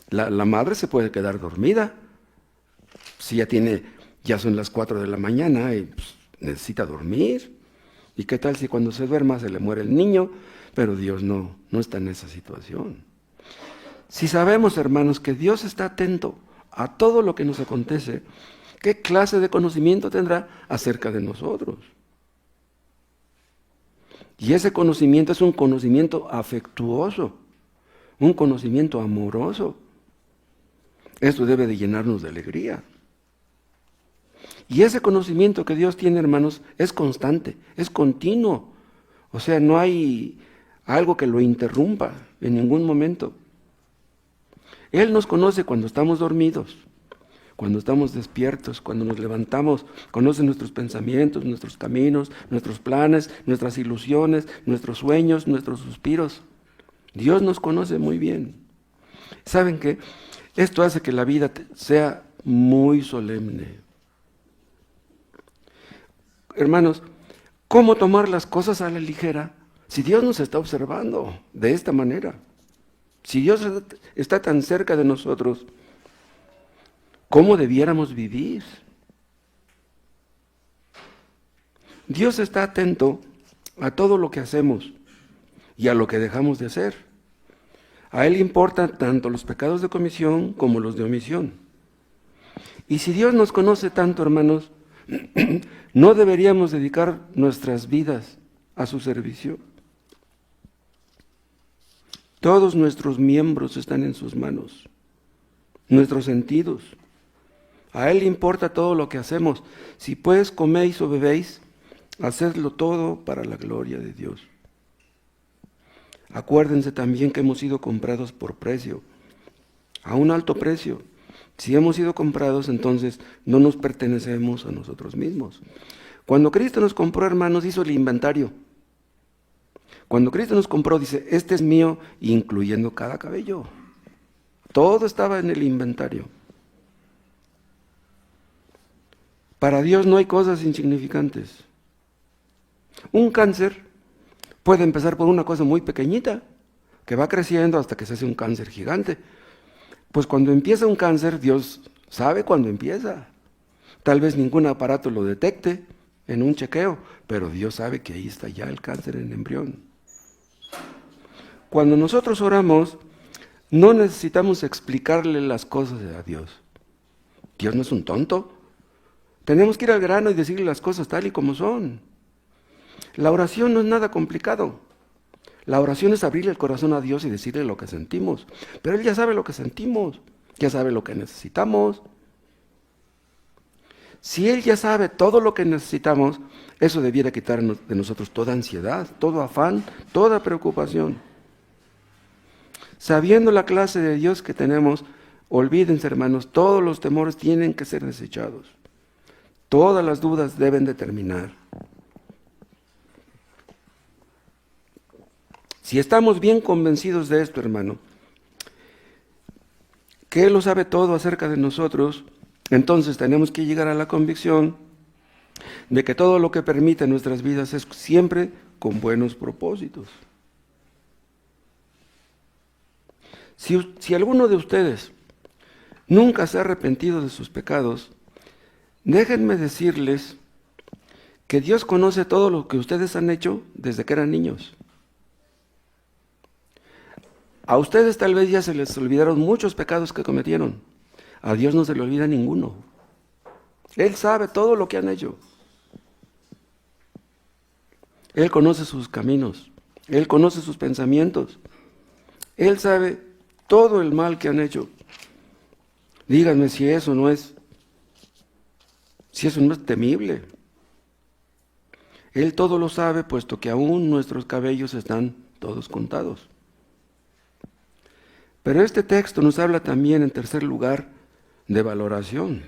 La madre se puede quedar dormida, si ya son las 4 de la mañana y pues, necesita dormir. ¿Y qué tal si cuando se duerma se le muere el niño? Pero Dios no está en esa situación. Si sabemos, hermanos, que Dios está atento a todo lo que nos acontece, ¿qué clase de conocimiento tendrá acerca de nosotros? Y ese conocimiento es un conocimiento afectuoso, un conocimiento amoroso. Esto debe de llenarnos de alegría. Y ese conocimiento que Dios tiene, hermanos, es constante, es continuo. O sea, no hay algo que lo interrumpa en ningún momento. Él nos conoce cuando estamos dormidos, cuando estamos despiertos, cuando nos levantamos, conoce nuestros pensamientos, nuestros caminos, nuestros planes, nuestras ilusiones, nuestros sueños, nuestros suspiros. Dios nos conoce muy bien. ¿Saben qué? Esto hace que la vida sea muy solemne. Hermanos, ¿cómo tomar las cosas a la ligera si Dios nos está observando de esta manera? Si Dios está tan cerca de nosotros, ¿cómo debiéramos vivir? Dios está atento a todo lo que hacemos y a lo que dejamos de hacer. A Él importan tanto los pecados de comisión como los de omisión. Y si Dios nos conoce tanto, hermanos, ¿no deberíamos dedicar nuestras vidas a su servicio? Todos nuestros miembros están en sus manos, nuestros sentidos. A Él le importa todo lo que hacemos. Si pues coméis o bebéis, hacedlo todo para la gloria de Dios. Acuérdense también que hemos sido comprados por precio, a un alto precio. Si hemos sido comprados, entonces no nos pertenecemos a nosotros mismos. Cuando Cristo nos compró, hermanos, hizo el inventario. Cuando Cristo nos compró, dice, este es mío, incluyendo cada cabello. Todo estaba en el inventario. Para Dios no hay cosas insignificantes. Un cáncer puede empezar por una cosa muy pequeñita, que va creciendo hasta que se hace un cáncer gigante. Pues cuando empieza un cáncer, Dios sabe cuándo empieza. Tal vez ningún aparato lo detecte, en un chequeo, pero Dios sabe que ahí está ya el cáncer en el embrión. Cuando nosotros oramos, no necesitamos explicarle las cosas a Dios. Dios no es un tonto. Tenemos que ir al grano y decirle las cosas tal y como son. La oración no es nada complicado. La oración es abrirle el corazón a Dios y decirle lo que sentimos. Pero Él ya sabe lo que sentimos, ya sabe lo que necesitamos. Si Él ya sabe todo lo que necesitamos, eso debiera quitarnos de nosotros toda ansiedad, todo afán, toda preocupación. Sabiendo la clase de Dios que tenemos, olvídense, hermanos, todos los temores tienen que ser desechados. Todas las dudas deben de terminar. Si estamos bien convencidos de esto, hermano, que Él lo sabe todo acerca de nosotros, entonces tenemos que llegar a la convicción de que todo lo que permite nuestras vidas es siempre con buenos propósitos. Si alguno de ustedes nunca se ha arrepentido de sus pecados, déjenme decirles que Dios conoce todo lo que ustedes han hecho desde que eran niños. A ustedes tal vez ya se les olvidaron muchos pecados que cometieron. A Dios no se le olvida ninguno. Él sabe todo lo que han hecho. Él conoce sus caminos. Él conoce sus pensamientos. Él sabe todo el mal que han hecho. Díganme si eso no es temible. Él todo lo sabe, puesto que aún nuestros cabellos están todos contados. Pero este texto nos habla también, en tercer lugar, de valoración.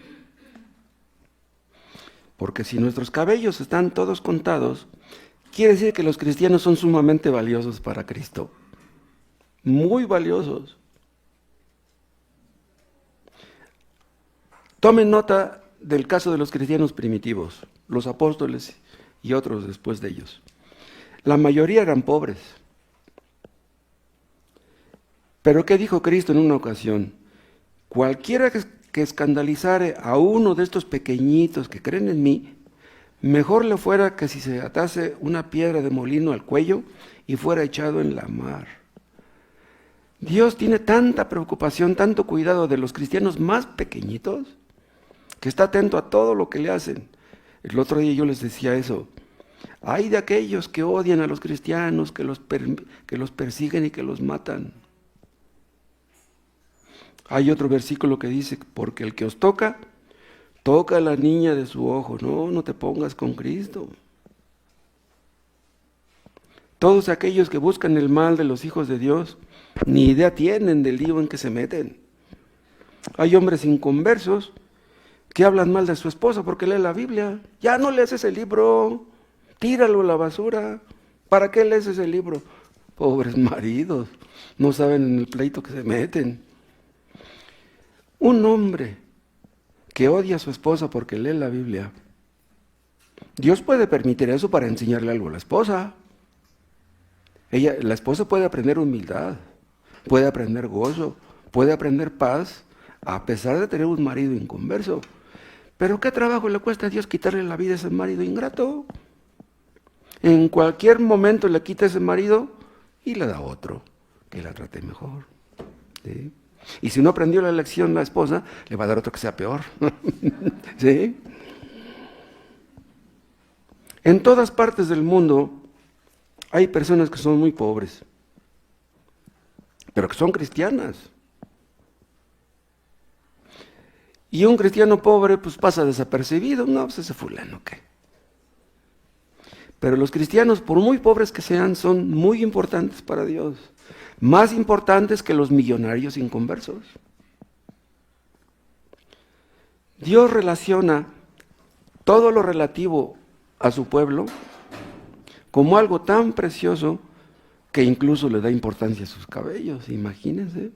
Porque si nuestros cabellos están todos contados, quiere decir que los cristianos son sumamente valiosos para Cristo. Muy valiosos. Tomen nota del caso de los cristianos primitivos, los apóstoles y otros después de ellos. La mayoría eran pobres. Pero ¿qué dijo Cristo en una ocasión? Cualquiera que escandalizare a uno de estos pequeñitos que creen en mí, mejor le fuera que si se atase una piedra de molino al cuello y fuera echado en la mar. Dios tiene tanta preocupación, tanto cuidado de los cristianos más pequeñitos, que está atento a todo lo que le hacen. El otro día yo les decía eso. Hay de aquellos que odian a los cristianos, que los persiguen y que los matan. Hay otro versículo que dice, porque el que os toca, toca a la niña de su ojo. No te pongas con Cristo. Todos aquellos que buscan el mal de los hijos de Dios, ni idea tienen del lío en que se meten. Hay hombres inconversos que hablan mal de su esposa porque lee la Biblia. Ya no lees ese libro, tíralo a la basura. ¿Para qué lees ese libro? Pobres maridos, no saben en el pleito que se meten. Un hombre que odia a su esposa porque lee la Biblia, Dios puede permitir eso para enseñarle algo a la esposa. La esposa puede aprender humildad, puede aprender gozo, puede aprender paz, a pesar de tener un marido inconverso. Pero ¿qué trabajo le cuesta a Dios quitarle la vida a ese marido ingrato? En cualquier momento le quita ese marido y le da otro, que la trate mejor. ¿Sí? Y si no aprendió la lección la esposa, le va a dar otro que sea peor. ¿Sí? En todas partes del mundo hay personas que son muy pobres, pero que son cristianas. Y un cristiano pobre pues pasa desapercibido. No, pues ese fulano, ¿qué? Pero los cristianos, por muy pobres que sean, son muy importantes para Dios. Más importantes que los millonarios inconversos. Dios relaciona todo lo relativo a su pueblo como algo tan precioso que incluso le da importancia a sus cabellos, imagínense.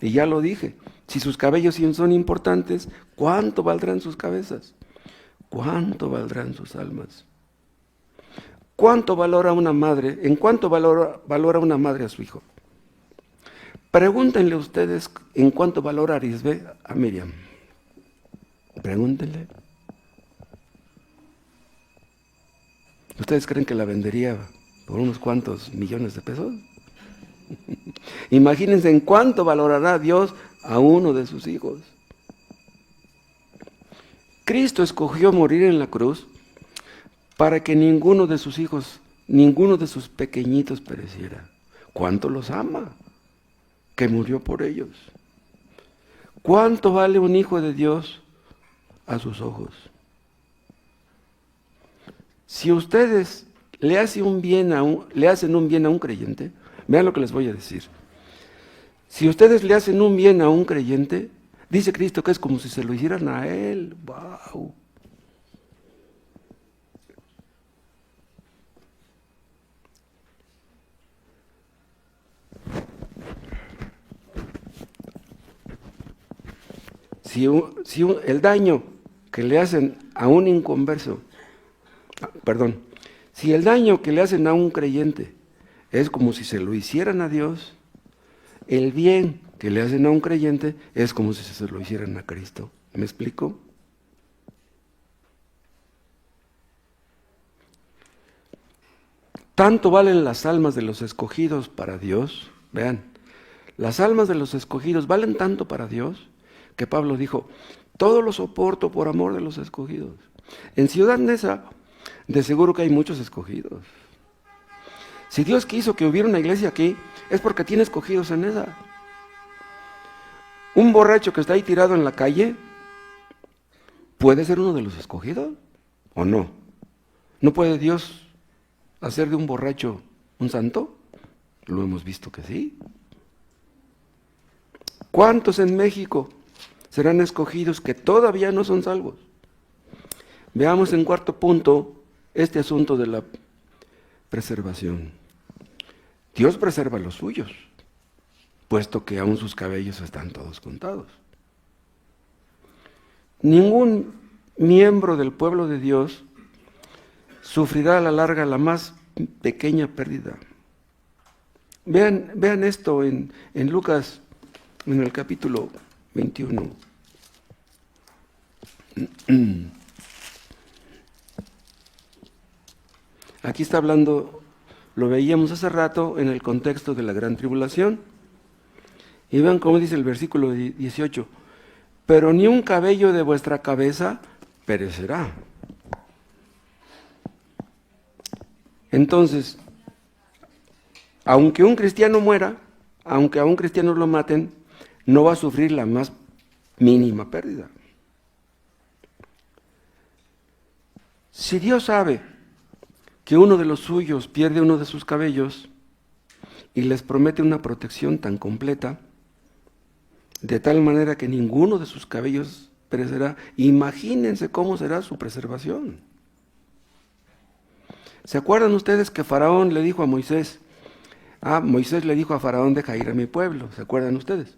Y ya lo dije, si sus cabellos son importantes, ¿cuánto valdrán sus cabezas? ¿Cuánto valdrán sus almas? ¿Cuánto valora una madre? ¿En cuánto valora una madre a su hijo? Pregúntenle ustedes en cuánto valora Arisbe a Miriam. Pregúntenle. ¿Ustedes creen que la vendería por unos cuantos millones de pesos? Imagínense en cuánto valorará Dios a uno de sus hijos. Cristo escogió morir en la cruz para que ninguno de sus hijos, ninguno de sus pequeñitos pereciera. ¿Cuánto los ama? Que murió por ellos. ¿Cuánto vale un hijo de Dios a sus ojos? Si ustedes le hacen un bien a un creyente, vean lo que les voy a decir. Si ustedes le hacen un bien a un creyente, dice Cristo que es como si se lo hicieran a él. ¡Wow! El daño que le hacen a un inconverso, si el daño que le hacen a un creyente es como si se lo hicieran a Dios, el bien que le hacen a un creyente es como si se lo hicieran a Cristo. ¿Me explico? Tanto valen las almas de los escogidos para Dios. Vean, las almas de los escogidos valen tanto para Dios que Pablo dijo, todo lo soporto por amor de los escogidos. En Ciudad Neza, de seguro que hay muchos escogidos. Si Dios quiso que hubiera una iglesia aquí, es porque tiene escogidos en esa. Un borracho que está ahí tirado en la calle, ¿puede ser uno de los escogidos o no? ¿No puede Dios hacer de un borracho un santo? Lo hemos visto que sí. ¿Cuántos en México serán escogidos que todavía no son salvos? Veamos en cuarto punto este asunto de la preservación. Dios preserva los suyos, puesto que aún sus cabellos están todos contados. Ningún miembro del pueblo de Dios sufrirá a la larga la más pequeña pérdida. Vean esto en Lucas, en el capítulo 21. Aquí está hablando, lo veíamos hace rato en el contexto de la gran tribulación. Y vean cómo dice el versículo 18. Pero ni un cabello de vuestra cabeza perecerá. Entonces, aunque un cristiano muera, aunque a un cristiano lo maten, no va a sufrir la más mínima pérdida. Si Dios sabe que uno de los suyos pierde uno de sus cabellos y les promete una protección tan completa, de tal manera que ninguno de sus cabellos perecerá, imagínense cómo será su preservación. ¿Se acuerdan ustedes que Faraón le dijo a Moisés? Moisés le dijo a Faraón, deja ir a mi pueblo, ¿se acuerdan ustedes?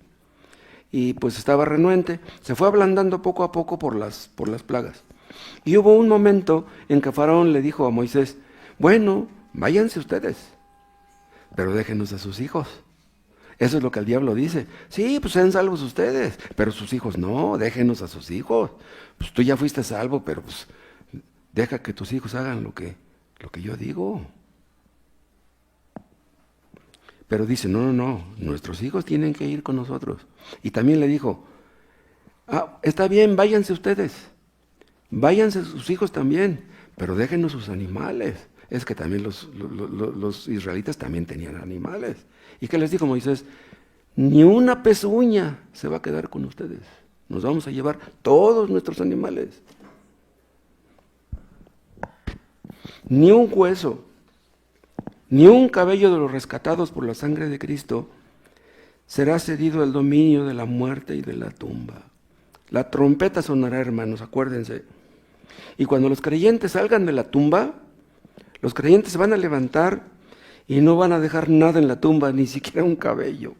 Y pues estaba renuente, se fue ablandando poco a poco por las plagas. Y hubo un momento en que Faraón le dijo a Moisés, bueno, váyanse ustedes, pero déjenos a sus hijos. Eso es lo que el diablo dice. Sí, pues sean salvos ustedes, pero sus hijos no, déjenos a sus hijos. Pues tú ya fuiste salvo, pero pues deja que tus hijos hagan lo que yo digo. Pero dice, no, nuestros hijos tienen que ir con nosotros. Y también le dijo, está bien, váyanse ustedes, váyanse sus hijos también, pero déjenos sus animales. Es que también los israelitas también tenían animales. ¿Y qué les dijo Moisés? Ni una pezuña se va a quedar con ustedes. Nos vamos a llevar todos nuestros animales. Ni un hueso, ni un cabello de los rescatados por la sangre de Cristo será cedido al dominio de la muerte y de la tumba. La trompeta sonará, hermanos, acuérdense. Y cuando los creyentes salgan de la tumba, los creyentes se van a levantar y no van a dejar nada en la tumba, ni siquiera un cabello.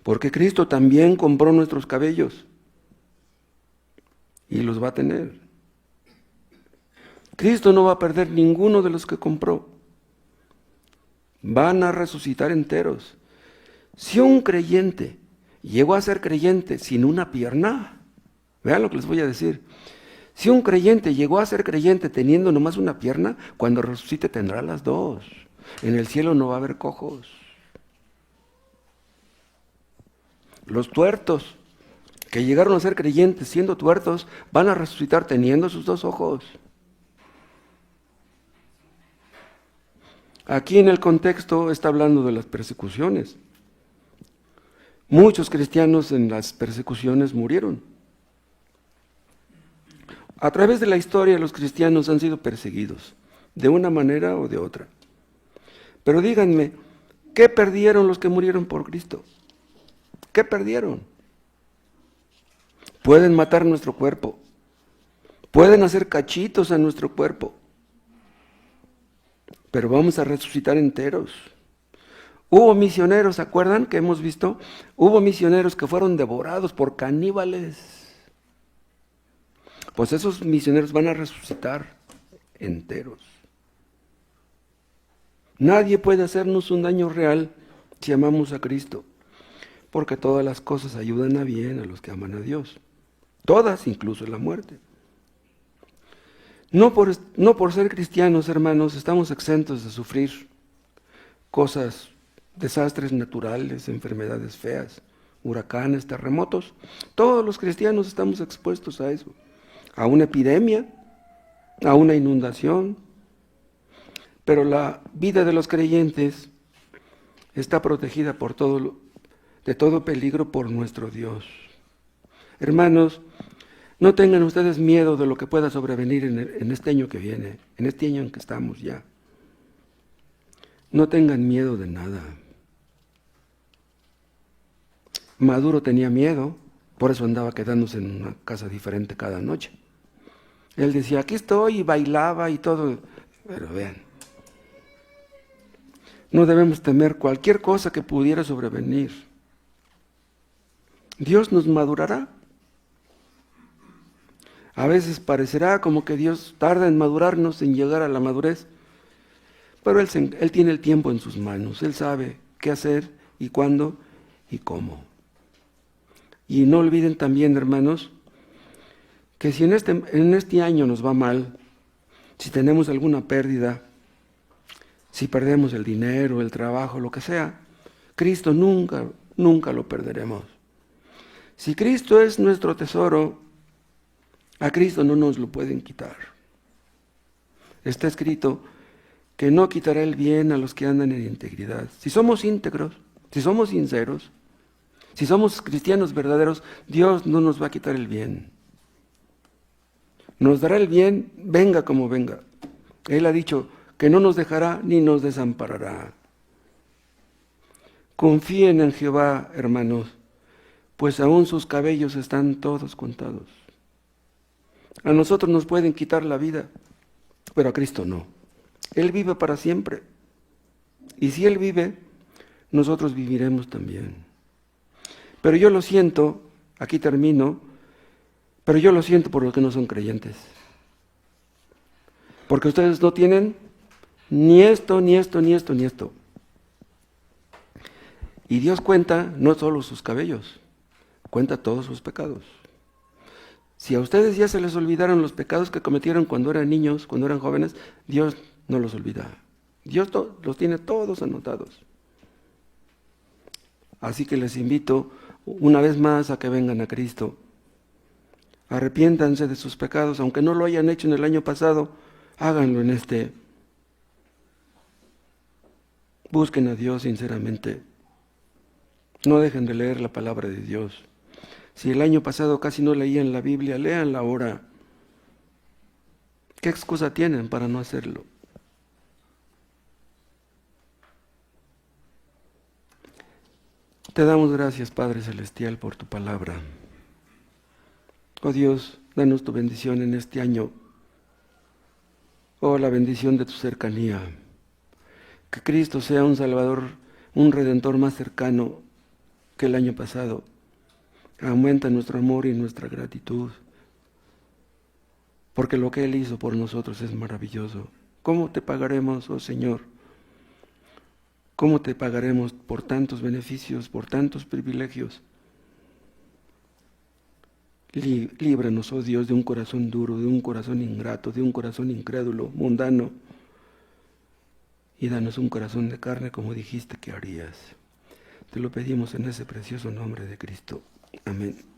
Porque Cristo también compró nuestros cabellos y los va a tener. Cristo no va a perder ninguno de los que compró. Van a resucitar enteros. Si un creyente llegó a ser creyente sin una pierna, vean lo que les voy a decir. Si un creyente llegó a ser creyente teniendo nomás una pierna, cuando resucite tendrá las dos. En el cielo no va a haber cojos. Los tuertos, que llegaron a ser creyentes siendo tuertos, van a resucitar teniendo sus dos ojos. Aquí en el contexto está hablando de las persecuciones. Muchos cristianos en las persecuciones murieron. A través de la historia los cristianos han sido perseguidos, de una manera o de otra. Pero díganme, ¿qué perdieron los que murieron por Cristo? ¿Qué perdieron? Pueden matar nuestro cuerpo, pueden hacer cachitos a nuestro cuerpo, pero vamos a resucitar enteros. Hubo misioneros, ¿se acuerdan que hemos visto? Hubo misioneros que fueron devorados por caníbales. Pues esos misioneros van a resucitar enteros. Nadie puede hacernos un daño real si amamos a Cristo, porque todas las cosas ayudan a bien a los que aman a Dios. Todas, incluso la muerte. No por ser cristianos, hermanos, estamos exentos de sufrir cosas, desastres naturales, enfermedades feas, huracanes, terremotos. Todos los cristianos estamos expuestos a eso, a una epidemia, a una inundación. Pero la vida de los creyentes está protegida de todo peligro por nuestro Dios. Hermanos, no tengan ustedes miedo de lo que pueda sobrevenir en este año que viene, en este año en que estamos ya. No tengan miedo de nada. Maduro tenía miedo, por eso andaba quedándose en una casa diferente cada noche. Él decía, aquí estoy, y bailaba y todo. Pero vean, no debemos temer cualquier cosa que pudiera sobrevenir. Dios nos madurará. A veces parecerá como que Dios tarda en madurarnos, en llegar a la madurez, pero Él tiene el tiempo en sus manos. Él sabe qué hacer y cuándo y cómo. Y no olviden también, hermanos, que si en este año nos va mal, si tenemos alguna pérdida, si perdemos el dinero, el trabajo, lo que sea, Cristo nunca lo perderemos. Si Cristo es nuestro tesoro, a Cristo no nos lo pueden quitar. Está escrito que no quitará el bien a los que andan en integridad. Si somos íntegros, si somos sinceros, si somos cristianos verdaderos, Dios no nos va a quitar el bien. Nos dará el bien, venga como venga. Él ha dicho que no nos dejará ni nos desamparará. Confíen en Jehová, hermanos, pues aún sus cabellos están todos contados. A nosotros nos pueden quitar la vida, pero a Cristo no. Él vive para siempre. Y si Él vive, nosotros viviremos también. Pero yo lo siento, aquí termino, pero yo lo siento por los que no son creyentes. Porque ustedes no tienen ni esto, ni esto, ni esto, ni esto. Y Dios cuenta no solo sus cabellos, cuenta todos sus pecados. Si a ustedes ya se les olvidaron los pecados que cometieron cuando eran niños, cuando eran jóvenes, Dios no los olvida. Dios los tiene todos anotados. Así que les invito una vez más a que vengan a Cristo. Arrepiéntanse de sus pecados, aunque no lo hayan hecho en el año pasado, háganlo en este. Busquen a Dios sinceramente. No dejen de leer la palabra de Dios. Si el año pasado casi no leían la Biblia, léanla ahora. ¿Qué excusa tienen para no hacerlo? Te damos gracias, Padre Celestial, por tu palabra. Oh Dios, danos tu bendición en este año. Oh, la bendición de tu cercanía. Que Cristo sea un Salvador, un Redentor más cercano que el año pasado. Aumenta nuestro amor y nuestra gratitud, porque lo que Él hizo por nosotros es maravilloso. ¿Cómo te pagaremos, oh Señor? ¿Cómo te pagaremos por tantos beneficios, por tantos privilegios? Líbranos, oh Dios, de un corazón duro, de un corazón ingrato, de un corazón incrédulo, mundano, y danos un corazón de carne como dijiste que harías. Te lo pedimos en ese precioso nombre de Cristo. Amén.